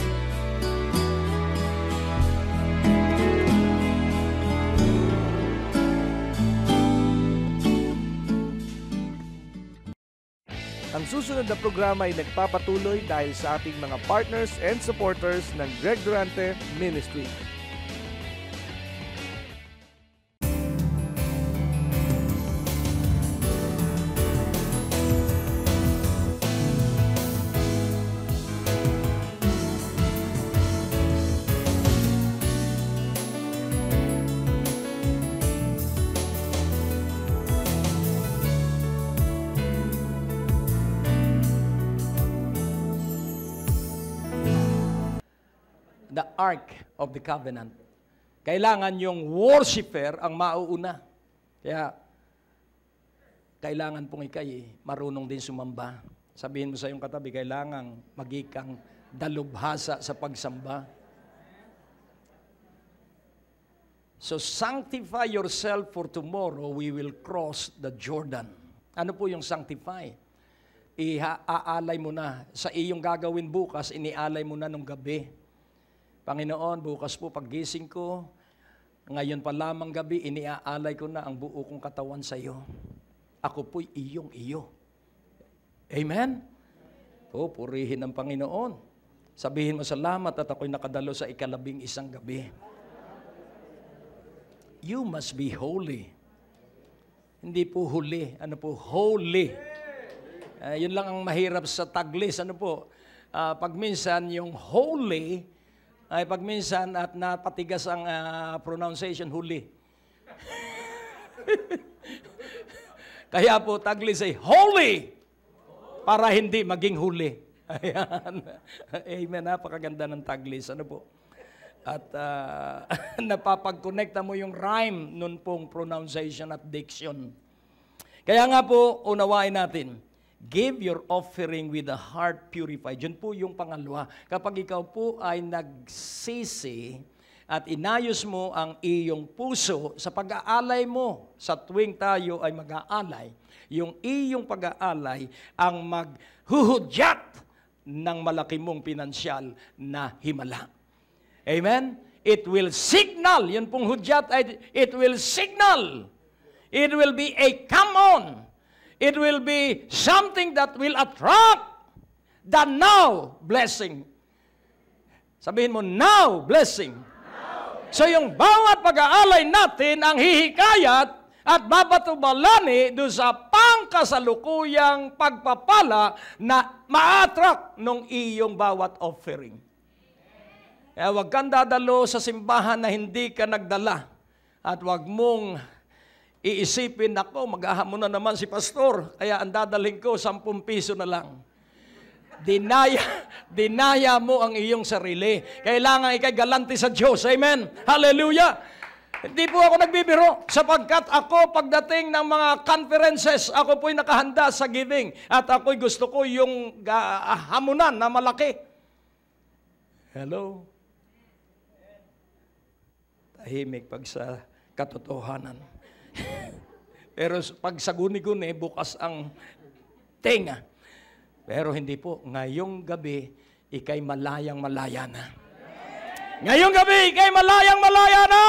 Ang susunod na programa ay nagpapatuloy dahil sa ating mga partners and supporters ng Greg Durante Ministry. The Ark of the Covenant. Kailangan yung worshiper ang mauuna. Kaya, kailangan pong ikay marunong din sumamba. Sabihin mo sa iyong katabi, kailangan magikang dalubhasa sa pagsamba. So, sanctify yourself for tomorrow, we will cross the Jordan. Ano po yung sanctify? Iaalay mo na. Sa iyong gagawin bukas, inialay mo na nung gabi. Panginoon, bukas po paggising ko, Ngayon pa lamang gabi, iniaalay ko na ang buo kong katawan sa iyo. Ako po'y iyong iyo. Amen? O, purihin ang Panginoon. Sabihin mo, salamat at ako'y nakadalo sa 11 gabi. You must be holy. Hindi po huli. Ano po? Holy. Yun lang ang mahirap sa Taglis. Ano po? Pag minsan yung holy, ay pag minsan at napatigas ang pronunciation, huli. Kaya po Taglis ay holy para hindi maging huli. Ayan. Amen. Napakaganda ng Taglis. Ano po? At napapag-connecta mo yung rhyme nun pong pronunciation at diction. Kaya nga po, unawain natin. Give your offering with a heart purified. Yun po yung pangalawa. Kapag ikaw po ay nagsisi at inayos mo ang iyong puso sa pag-aalay mo, sa tuwing tayo ay mag-aalay, yung iyong pag-aalay ang maghuhudyat ng malaki mong pinansyal na himala. Amen? It will signal, yun pong hudyat, it will signal. It will be a come on. It will be something that will attract the now blessing. Sabihin mo, now blessing. Now. So yung bawat pag-aalay natin ang hihikayat at babatubalani doon sa pangkasalukuyang pagpapala na ma-attract nung iyong bawat offering. Kaya huwag kang dadalo sa simbahan na hindi ka nagdala. At huwag mong iisipin, ako, mag-ahamon na naman si pastor, kaya ang dadalhin ko, 10 piso na lang. Dinaya mo ang iyong sarili. Kailangan ikay galante sa Diyos. Amen? Hallelujah! Hindi po ako nagbibiro, sapagkat ako, pagdating ng mga conferences, ako po'y nakahanda sa giving. At ako'y gusto ko yung hamunan na malaki. Hello? Tahimik pag sa katotohanan. Pero pag sa guni-guni, bukas ang tenga. Pero hindi po, ngayong gabi, ikay malayang-malaya na. Ngayong gabi, ikay malayang-malaya na!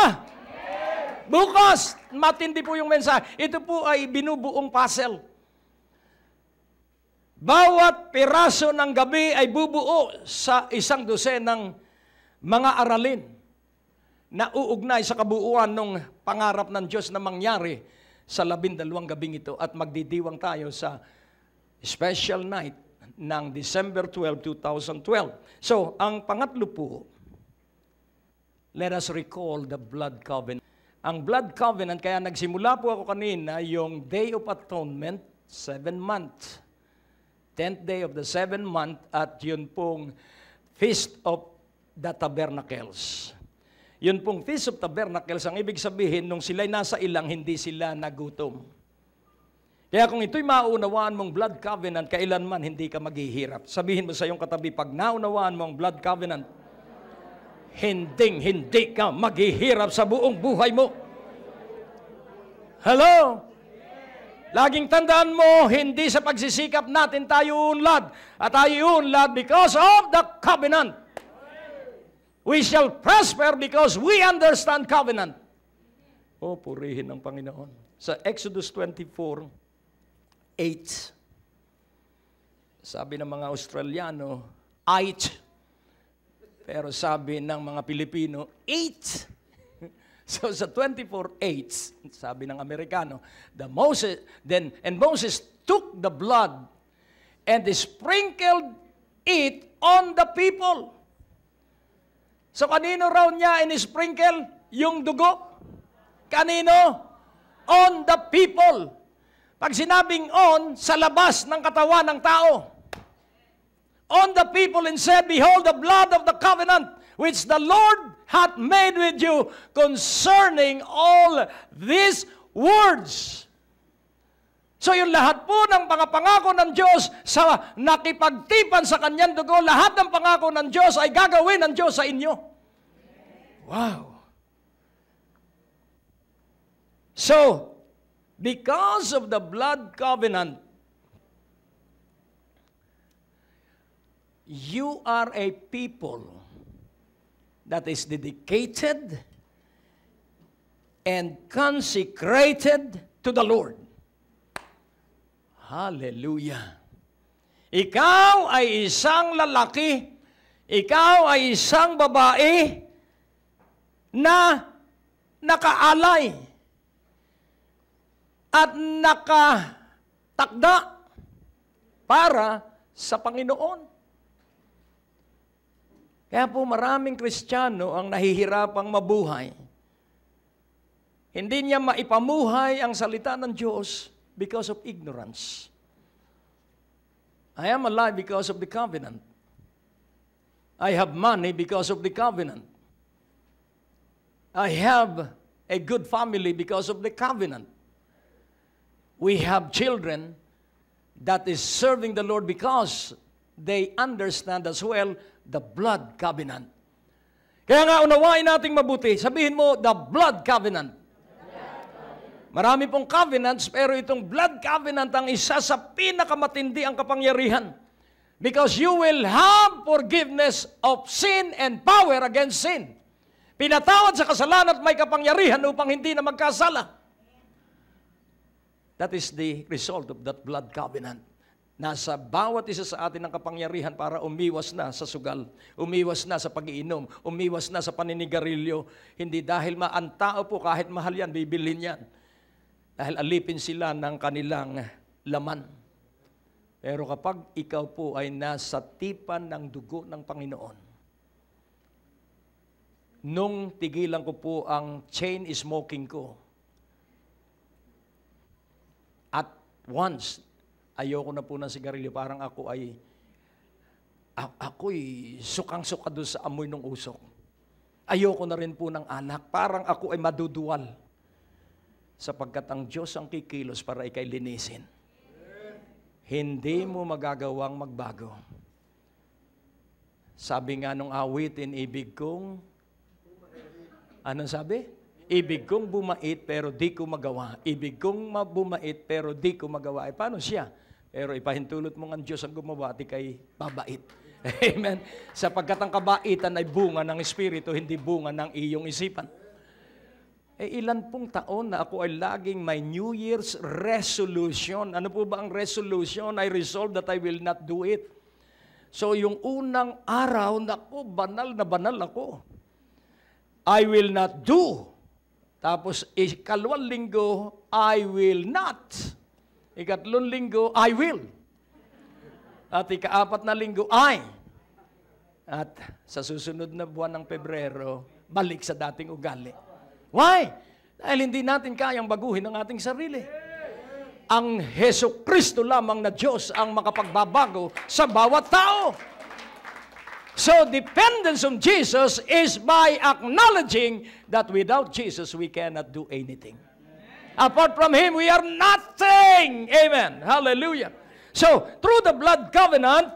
Bukas, matindi po yung mensahe. Ito po ay binubuong puzzle. Bawat piraso ng gabi ay bubuo sa 12 ng mga aralin na uugnay sa kabuuan ng pangarap ng Diyos na mangyari sa 12 gabing ito. At magdidiwang tayo sa special night ng December 12, 2012. So, ang pangatlo po, let us recall the blood covenant. Ang blood covenant, kaya nagsimula po ako kanina, yung Day of Atonement, 7 month. 10th day of the 7th month, at yun pong Feast of the Tabernacles. Yun pong Feast of Tabernacles, ang ibig sabihin, nung sila'y nasa ilang, hindi sila nagutom. Kaya kung ito'y maunawaan mong blood covenant, kailanman hindi ka maghihirap. Sabihin mo sa iyong katabi, pag naunawaan mong blood covenant, hindi ka maghihirap sa buong buhay mo. Hello? Laging tandaan mo, hindi sa pagsisikap natin tayo unlad. At tayo unlad because of the covenant. We shall prosper because we understand covenant. Oh, purihin ng Panginoon. Sa Exodus 24:8, sabi ng mga Australiano, 8. Pero sabi ng mga Pilipino, 8. So sa 24:8, sabi ng Amerikano, Moses took the blood and sprinkled it on the people. So kanino raw niya in-sprinkle yung dugo? Kanino? On the people. Pag sinabing on, sa labas ng katawan ng tao. On the people and said, behold the blood of the covenant which the Lord hath made with you concerning all these words. So yung lahat po ng pangako ng Diyos sa nakipagtipan sa kanyang dugo, lahat ng pangako ng Diyos ay gagawin ng Diyos sa inyo. Wow! So, because of the blood covenant, you are a people that is dedicated and consecrated to the Lord. Hallelujah. Ikaw ay isang lalaki, ikaw ay isang babae na nakaalay at nakatakda para sa Panginoon. Kaya po maraming Kristiyano ang nahihirapang mabuhay. Hindi niya maipamuhay ang salita ng Diyos because of ignorance. I am alive because of the covenant. I have money because of the covenant. I have a good family because of the covenant. We have children that is serving the Lord because they understand as well the blood covenant. Kaya nga unawain nating mabuti. Sabihin mo, the blood covenant. Marami pong covenants, pero itong blood covenant ang isa sa pinakamatindi ang kapangyarihan. Because you will have forgiveness of sin and power against sin. Pinatawad sa kasalanan at may kapangyarihan upang hindi na magkasala. That is the result of that blood covenant. Nasa bawat isa sa atin ang kapangyarihan para umiwas na sa sugal, umiwas na sa pag-iinom, umiwas na sa paninigarilyo. Hindi dahil ang tao po kahit mahal yan, bibilhin yan. Dahil alipin sila ng kanilang laman. Pero kapag ikaw po ay nasa tipan ng dugo ng Panginoon, nung tigilan ko po ang chain smoking ko, at once, ayoko na po ng sigarilyo, parang ako'y sukang-suka doon sa amoy ng usok. Ayoko na rin po ng anak, parang ako ay maduduwal. Sapagkat ang Diyos ang kikilos para ikay linisin. Hindi mo magagawang magbago. Sabi nga nung awitin, ibig kong, anong sabi? Ibig kong bumait pero di ko magawa. Ibig kong bumait pero di ko magawa. Paano siya? Pero ipahintulot mong ang Diyos ang gumawa at ikay babait. Amen? Sapagkat ang kabaitan ay bunga ng Espiritu, hindi bunga ng iyong isipan. Ilan pong taon na ako ay laging may New Year's resolution. Ano po ba ang resolution? I resolve that I will not do it. So yung unang araw, naku, banal na banal ako. I will not do. Tapos ikalawang linggo, I will not. Ikatlong linggo, I will. At ikaapat na linggo, I. At sa susunod na buwan ng Pebrero, balik sa dating ugali. Why? Dahil hindi natin kayang baguhin ang ating sarili. Ang Jesucristo lamang na Diyos ang makapagbabago sa bawat tao. So, dependence on Jesus is by acknowledging that without Jesus, we cannot do anything. Apart from Him, we are nothing. Amen. Hallelujah. So, through the blood covenant,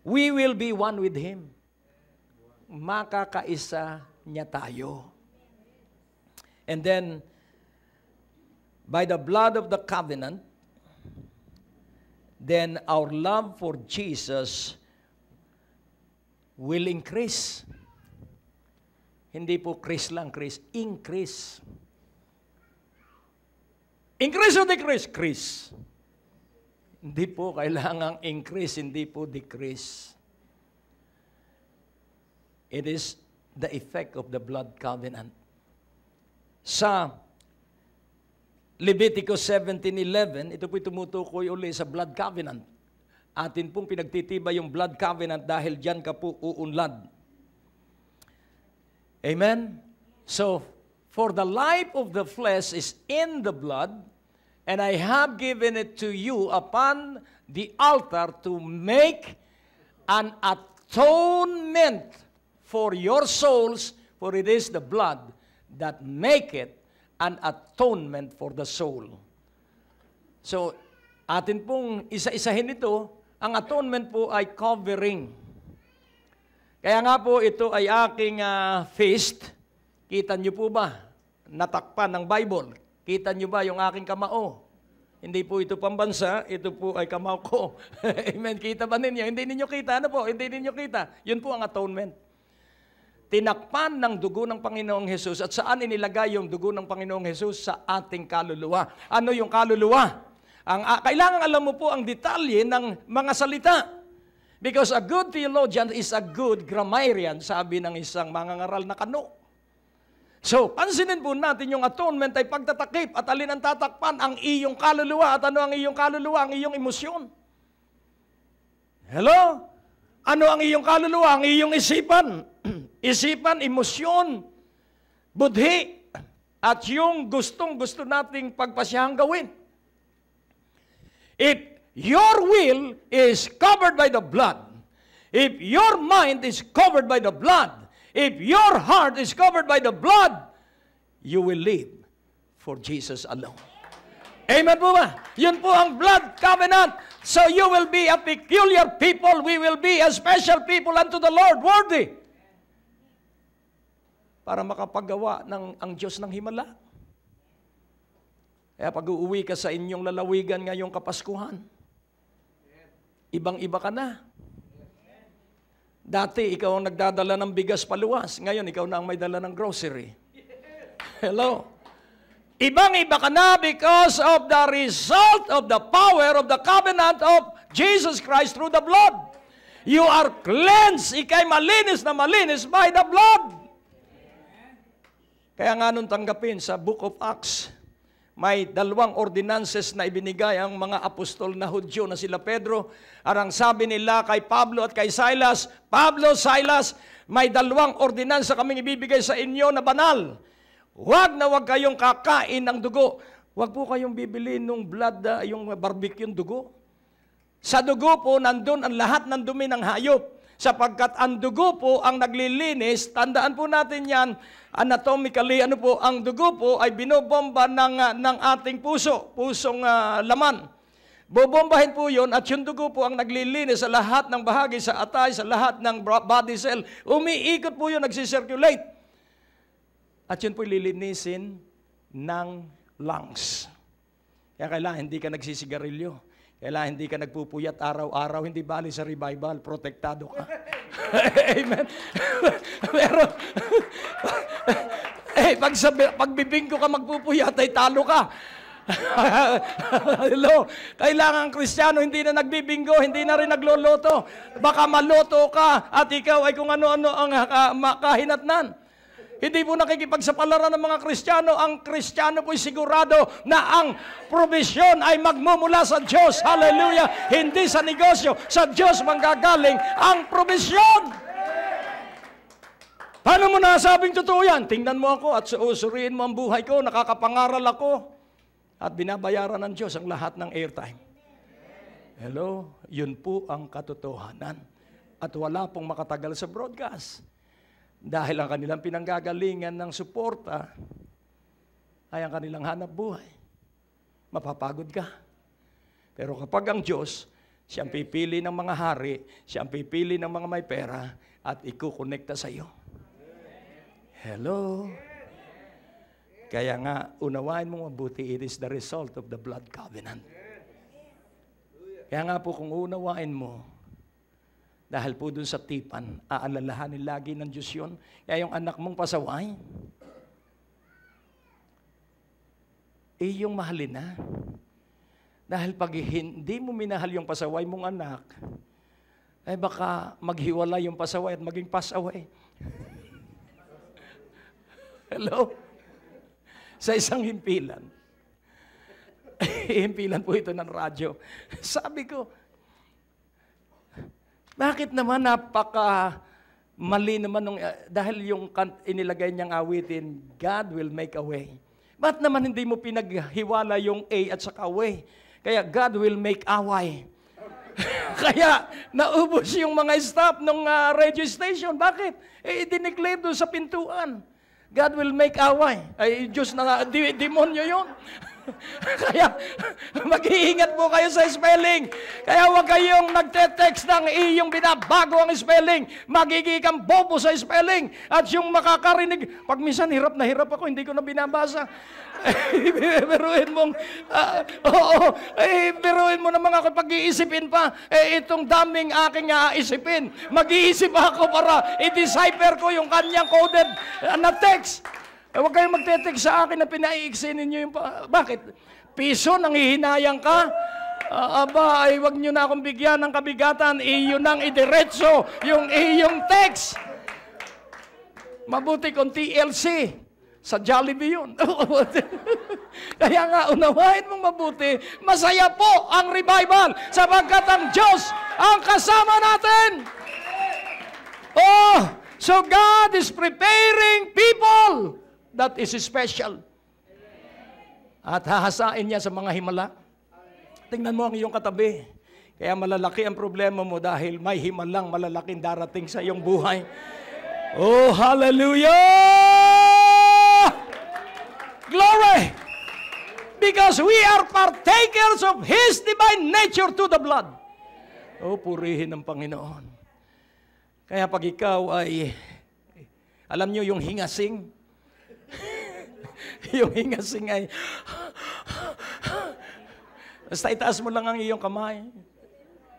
we will be one with Him. Makakaisa niya tayo. And then, by the blood of the covenant, then our love for Jesus will increase. Hindi po Chris lang, Chris. Increase. Increase or decrease? Chris. Hindi po kailangang increase, hindi po decrease. It is the effect of the blood covenant. Sa Leviticus 17:11, ito po'y tumutukoy uli sa blood covenant. Atin pong pinagtitibay yung blood covenant dahil diyan ka po uunlad. Amen? So, for the life of the flesh is in the blood, and I have given it to you upon the altar to make an atonement for your souls, for it is the blood that make it an atonement for the soul. So, atin pong isa-isahin ito, ang atonement po ay covering. Kaya nga po ito ay aking feast. Kita nyo po ba? Natakpan ng Bible. Kita nyo ba yung aking kamao? Hindi po ito pambansa, ito po ay kamao ko. Amen. Kita ba ninyo? Hindi ninyo kita. Ano po? Hindi ninyo kita. Yun po ang atonement. tinakpan ng dugo ng Panginoong Hesus. At saan inilagay yung dugo ng Panginoong Hesus? Sa ating kaluluwa. Ano yung kaluluwa? Kailangan alam mo po ang detalye ng mga salita. Because a good theologian is a good grammarian, sabi ng isang mangangaral na kano. So, pansinin po natin yung atonement ay pagtatakip at alin ang tatakpan? Ang iyong kaluluwa. At ano ang iyong kaluluwa? Ang iyong emosyon. Hello? Ano ang iyong kaluluwa? Ang iyong isipan. Isipan, emosyon, budhi, at yung gustong-gusto nating pagpasyahang gawin. If your will is covered by the blood, if your mind is covered by the blood, if your heart is covered by the blood, you will live for Jesus alone. Amen po ba? Yun po ang blood covenant. So you will be a peculiar people. We will be a special people unto the Lord, worthy. Para makapagawa ng ang Diyos ng himala. Kaya pag uuwi ka sa inyong lalawigan ngayong Kapaskuhan, ibang-iba ka na. Dati, ikaw ang nagdadala ng bigas paluwas. Ngayon, ikaw na ang may dala ng grocery. Hello? Ibang-iba ka na because of the result of the power of the covenant of Jesus Christ through the blood. You are cleansed. Ika'y malinis na malinis by the blood. Kaya nga nung tanggapin sa Book of Acts, may 2 ordinances na ibinigay ang mga apostol na Hudyo na sila Pedro. Arang sabi nila kay Pablo at kay Silas, Pablo, Silas, may 2 ordinansa kaming ibibigay sa inyo na banal. Huwag kayong kakain ng dugo. Huwag po kayong bibili ng blood, yung barbecue dugo. Sa dugo po, nandun ang lahat ng dumi ng hayop. Sapagkat ang dugo po ang naglilinis, tandaan po natin yan, anatomically, ang dugo po ay binobomba ng ating pusong laman. Bobombahin po yun at yung dugo po ang naglilinis sa lahat ng bahagi, sa atay, sa lahat ng body cell. Umiikot po yun, nagsisirculate. At yun po lilinisin ng lungs. Kaya kailangan hindi ka nagsisigarilyo. Kailangan hindi ka nagpupuyat araw-araw, hindi bali sa revival, protektado ka. Amen. Pero, pag bibingko ka magpupuyat, ay talo ka. Hello? Kailangan Kristiyano, hindi na nagbibinggo, hindi na rin nagloloto. Baka maloto ka at ikaw ay kung ano-ano ang kahinatnan. Hindi po nakikipagsapalaran ng mga Kristiyano. Ang Kristiyano po'y sigurado na ang provisyon ay magmumula sa Diyos. Hallelujah! Hindi sa negosyo. Sa Diyos manggagaling ang provisyon. Paano mo nasabing totoo yan? Tingnan mo ako at suusuriin mo ang buhay ko. Nakakapangaral ako. At binabayaran ng Diyos ang lahat ng airtime. Hello? Yun po ang katotohanan. At wala pong makatagal sa broadcast. Dahil ang kanilang pinanggagalingan ng suporta ay ang kanilang hanap buhay. Mapapagod ka. Pero kapag ang Diyos, siyang pipili ng mga hari, siyang pipili ng mga may pera, at ikukonekta sa iyo. Hello? Kaya nga, unawain mo mabuti, it is the result of the blood covenant. Kaya nga po, kung unawain mo, dahil po dun sa tipan, aalalahanin lagi ng Diyos yun. Kaya yung anak mong pasaway, yung mahalin na. Dahil pag hindi mo minahal yung pasaway mong anak, ay baka maghiwalay yung pasaway at maging pasaway. Hello? Sa isang himpilan. Himpilan po ito ng radyo. Sabi ko, bakit naman mali naman dahil yung inilagay niyang awitin, God will make a way. Ba't naman hindi mo pinaghiwala yung A at saka way? Kaya God will make a way. Kaya naubos yung mga staff ng radio station. Bakit? Dineclare doon sa pintuan. God will make a way. Ay, Diyos na, demonyo yun. Kaya mag-iingat po kayo sa spelling. Kaya huwag kayong nagte-text ng iyong binabago ang spelling. Magiging kang bobo sa spelling. At yung makakarinig, pag minsan hirap na hirap ako, hindi ko na binabasa. Biruin mong, biruin mo naman ako pag-iisipin pa. Itong daming aking isipin. Mag-iisip ako para i-decipher ko yung kanyang coded na text. Huwag kayong magte-text sa akin na pinaiiksi ninyo yung... Bakit? Piso, nanghihinayang ka? Ay wag nyo na akong bigyan ng kabigatan. Iyo nang idiretso yung iyong text. Mabuti kung TLC. Sa Jollibee yun. Kaya nga, unawain mong mabuti, masaya po ang revival sapagkat ang Diyos ang kasama natin. Oh, so God is preparing people that is special. At hahasain niya sa mga himala. Tingnan mo ang iyong katabi. Kaya malalaki ang problema mo dahil may himalang malalaking darating sa iyong buhay. Oh, hallelujah! Glory! Because we are partakers of His divine nature to the blood. Oh, purihin ng Panginoon. Kaya pag ikaw ay, alam nyo yung hingasing? Yung hingasing ay, basta itaas mo lang ang iyong kamay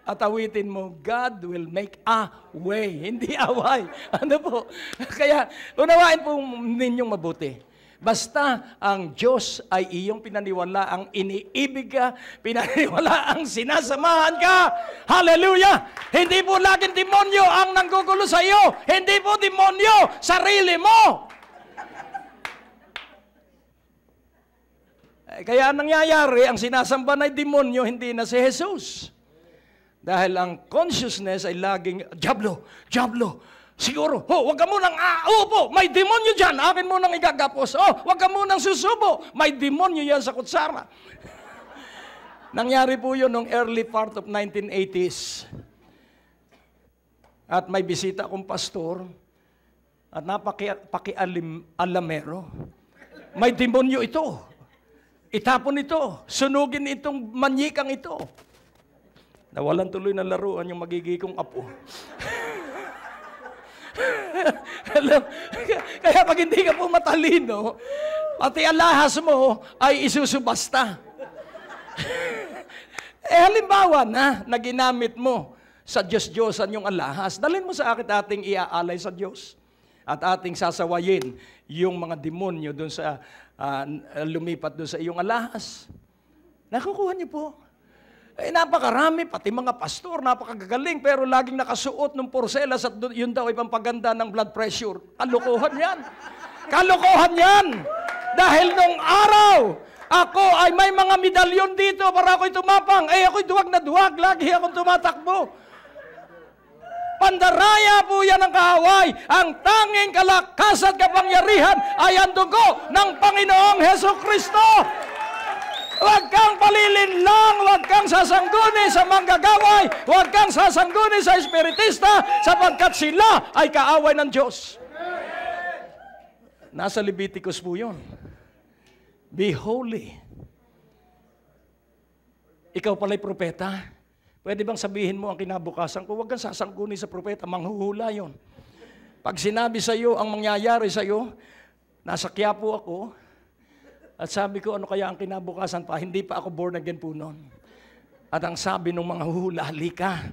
at awitin mo, God will make a way, hindi away. Ano po? Kaya, unawain po ninyong mabuti. Basta ang Diyos ay iyong pinaniwala, ang iniibig ka, pinaniwala ang sinasamahan ka. Hallelujah! Hindi po laging demonyo ang nanggugulo sa iyo. Hindi po demonyo, sarili mo. Kaya ang nangyayari, ang sinasamba na demonyo, hindi na si Jesus. Dahil ang consciousness ay laging, Diablo, Diablo, siguro, wag ka munang uupo, may demonyo dyan, akin munang igagapos. Wag ka munang susubo, may demonyo yan sa kutsara. Nangyari po yun noong early part of 1980s. At may bisita akong pastor, at napaki-alamero. May demonyo ito. Itapon ito, sunugin itong manyikang ito. Nawalan tuloy ng laruan yung magiging apo. Kaya pag hindi ka po matalino, pati alahas mo ay isusubasta. Halimbawa na ginamit mo sa Diyos-Diyosan yung alahas, dalhin mo sa ating iaalay sa Diyos. At ating sasawayin yung mga demonyo doon sa lumipat doon sa iyong alahas. Nakukuha niyo po. Napakarami, pati mga pastor, napakagagaling, pero laging nakasuot ng porselas at yun daw ay pampaganda ng blood pressure. Kalokohan yan. Kalokohan yan. Dahil nung araw, ako ay may mga medalyon dito para ako'y tumapang. Ako'y duwag na duwag, lagi akong tumatakbo. Pandaraya po yan ang kaaway. Ang tanging kalakas at kapangyarihan ay ang dugo ng Panginoong Hesukristo. Huwag kang palilinlang, huwag kang sasangguni sa manggagaway, huwag kang sasangguni sa espiritista, sapagkat sila ay kaaway ng Diyos. Nasa Leviticus po yun. Be holy. Ikaw pala'y propeta. Pwede bang sabihin mo ang kinabukasan ko? Huwag kang sasangguni sa propeta, manghuhula yun. Pag sinabi sa iyo ang mangyayari sa iyo, nasa Quiapo ako, at sabi ko, ano kaya ang kinabukasan pa? Hindi pa ako born again po noon. At ang sabi ng mga huhula, halika.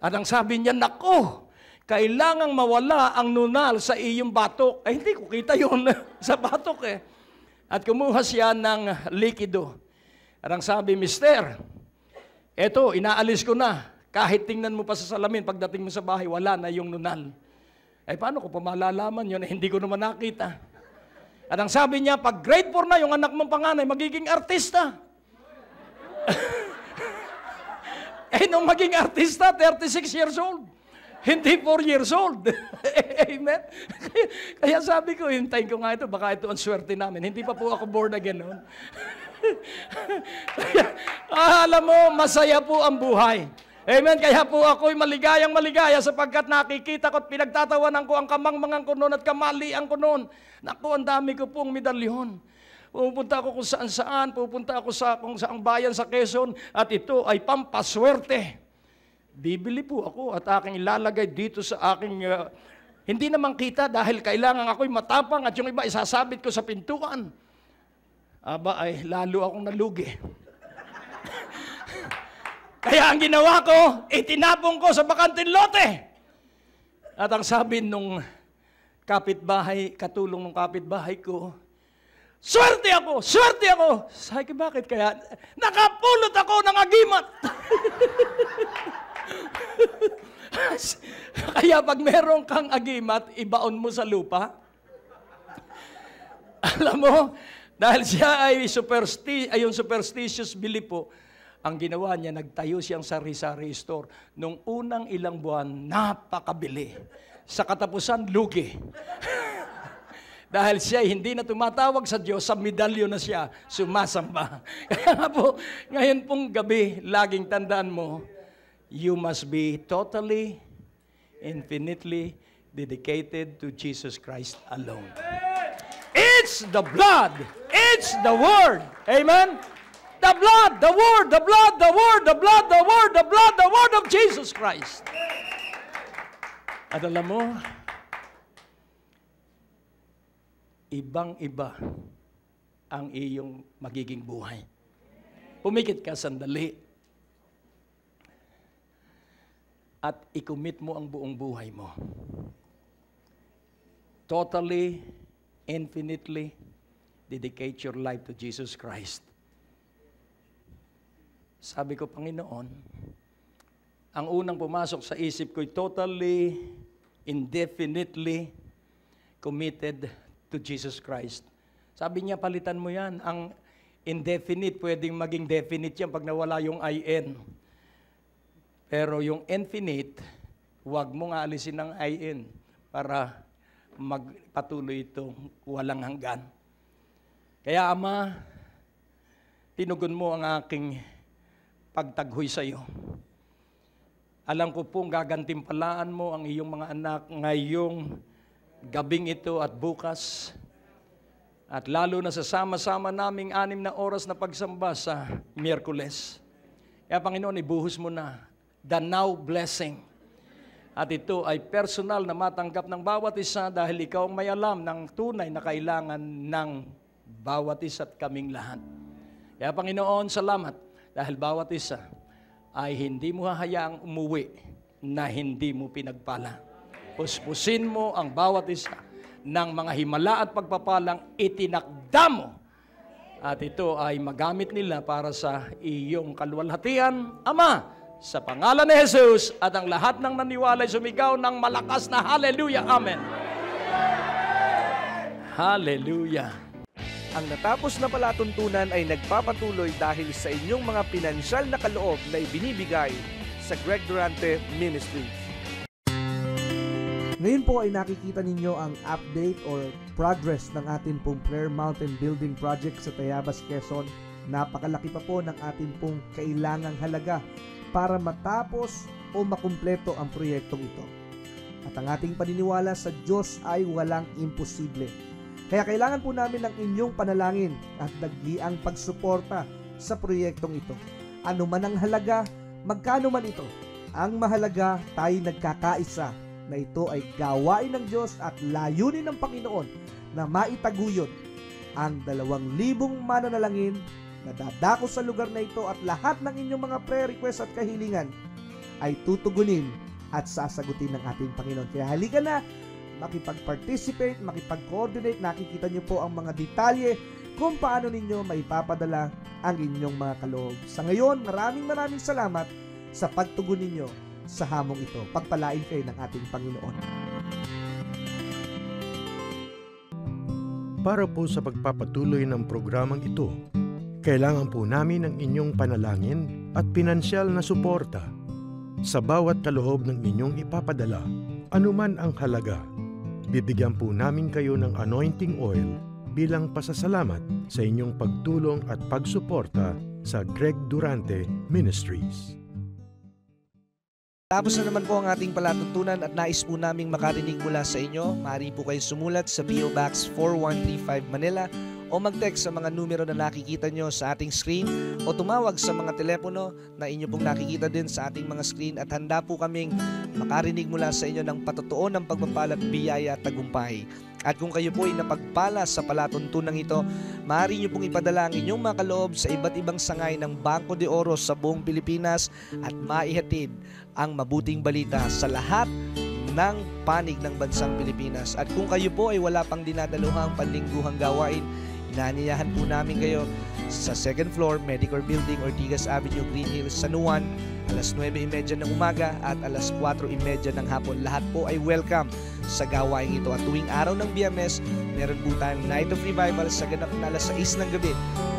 At ang sabi niya, nako, kailangang mawala ang nunal sa iyong batok. Ay, hindi ko kita yun sa batok eh. At kumuha siya ng likido. At ang sabi, Mister, eto, inaalis ko na. Kahit tingnan mo pa sa salamin, pagdating mo sa bahay, wala na yung nunal. Ay, paano ko pa malalaman yun? Hindi ko naman nakita. At ang sabi niya, pag grade 4 na, yung anak mong panganay, magiging artista. Nung maging artista, 36 years old. Hindi 4 years old. Amen? Kaya sabi ko, hintayin ko nga ito, baka ito ang swerte namin. Hindi pa po ako born again noon. Alam mo, masaya po ang buhay. Amen? Kaya po ako'y maligayang maligaya sapagkat nakikita ko at pinagtatawanan ko ang kamangmangan ko noon at kamalian ko noon. Naku, ang dami ko pong medalyon. pupunta ako kung saan-saan, pupunta ako sa kung saang bayan sa Quezon, at ito ay pampaswerte. Bibili po ako at aking ilalagay dito sa aking, hindi naman kita dahil kailangan ako'y matapang at yung iba isasabit ko sa pintuan. Aba ay lalo akong nalugi. Kaya ang ginawa ko, itinapong ko sa bakanting lote. At ang sabi nung kapitbahay, katulong ng kapitbahay ko, swerte ako! Swerte ako! Sabi ko, bakit kaya? Nakapulot ako ng agimat! Kaya pag meron kang agimat, ibaon mo sa lupa. Alam mo, dahil siya ay superstitious belief po, ang ginawa niya, nagtayo siyang sari-sari store. Nung unang ilang buwan, napakabili. Sa katapusan, lugi. Dahil siya hindi na tumatawag sa Diyos, sa medalyo na siya, sumasamba. Kaya nga po, ngayon pong gabi, laging tandaan mo, you must be totally, infinitely dedicated to Jesus Christ alone. It's the blood. It's the Word. Amen? The blood, the Word, the blood, the Word, the blood, the Word, the blood, the Word of Jesus Christ. At alam mo, ibang-iba ang iyong magiging buhay. Pumikit ka sandali at i-commit mo ang buong buhay mo. Totally, infinitely, dedicate your life to Jesus Christ. Sabi ko, Panginoon, ang unang pumasok sa isip ko'y totally, indefinitely committed to Jesus Christ. Sabi niya, palitan mo yan. Ang indefinite, pwedeng maging definite yan pag nawala yung IN. Pero yung infinite, huwag mo nga alisin ng IN para magpatuloy itong walang hanggan. Kaya, Ama, tinugon mo ang aking pagtaghoy sa iyo. Alam ko pong gagantimpalaan mo ang iyong mga anak ngayong gabing ito at bukas. At lalo na sa sama-sama naming 6 na oras na pagsamba sa Miyerkules. Kaya Panginoon, ibuhos mo na the now blessing. At ito ay personal na matanggap ng bawat isa dahil ikaw ang may alam ng tunay na kailangan ng bawat isa at kaming lahat. Kaya Panginoon, salamat. Dahil bawat isa ay hindi mo hahayaang umuwi na hindi mo pinagpala. Puspusin mo ang bawat isa ng mga himala at pagpapalang itinakda mo. At ito ay magamit nila para sa iyong kaluwalhatian. Ama, sa pangalan ni Jesus at ang lahat ng naniwalay sumigaw ng malakas na hallelujah. Amen. Hallelujah. Ang natapos na palatuntunan ay nagpapatuloy dahil sa inyong mga pinansyal na kaloob na ibinibigay sa Greg Durante Ministries. Ngayon po ay nakikita ninyo ang update or progress ng ating pong Prayer Mountain Building Project sa Tayabas, Quezon. Napakalaki pa po ng ating pong kailangang halaga para matapos o makumpleto ang proyektong ito. At ang ating paniniwala sa Diyos ay walang imposible. Kaya kailangan po namin ng inyong panalangin at dagliang pagsuporta sa proyektong ito. Ano man ang halaga, magkano man ito, ang mahalaga tayo nagkakaisa na ito ay gawain ng Diyos at layunin ng Panginoon na maitaguyod ang 2,000 mananalangin na dadako sa lugar na ito at lahat ng inyong mga prayer requests at kahilingan ay tutugunin at sasagutin ng ating Panginoon. Kaya halika na, makipag-participate, makipag-coordinate. Nakikita niyo po ang mga detalye kung paano ninyo maipapadala ang inyong mga kaloob. Sa ngayon, maraming salamat sa pagtugon ninyo sa hamong ito. Pagpalain kayo ng ating Panginoon. Para po sa pagpapatuloy ng programang ito, kailangan po namin ng inyong panalangin at pinansyal na suporta. Sa bawat kaloob ng inyong ipapadala, anuman ang halaga, bibigyan po namin kayo ng anointing oil bilang pasasalamat sa inyong pagtulong at pagsuporta sa Greg Durante Ministries. Tapos na naman po ang ating palatuntunan at nais po naming makarinig mula sa inyo. Maaari po kayo sumulat sa PO Box 4135 Manila o mag-text sa mga numero na nakikita nyo sa ating screen o tumawag sa mga telepono na inyo pong nakikita din sa ating mga screen at handa po kaming makarinig mula sa inyo ng patotoo ng pagpapala at biyaya at tagumpay. At kung kayo po ay napagpala sa palatuntunang ito, maaari nyo pong ipadala ang inyong mga kaloob sa iba't ibang sangay ng Bangko de Oro sa buong Pilipinas at maihatid ang mabuting balita sa lahat ng panig ng bansang Pilipinas. At kung kayo po ay wala pang dinadaluhang panlingguhang gawain, inaanyayahan po namin kayo sa 2nd floor, Medicor Building, Ortigas Avenue, Green Hills, San Juan, alas 9:30 ng umaga at alas 4:30 ng hapon. Lahat po ay welcome sa gawain ito. At tuwing araw ng Biyernes, meron po tayong Night of Revival sa ganap na alas 6 ng gabi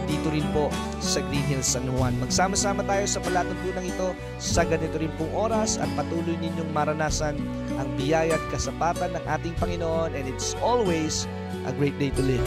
dito rin po sa Green Hills, San Juan. Magsama-sama tayo sa palatuntunan ito sa ganito rin pong oras at patuloy ninyong maranasan ang biyaya at kasapatan ng ating Panginoon, and it's always a great day to live.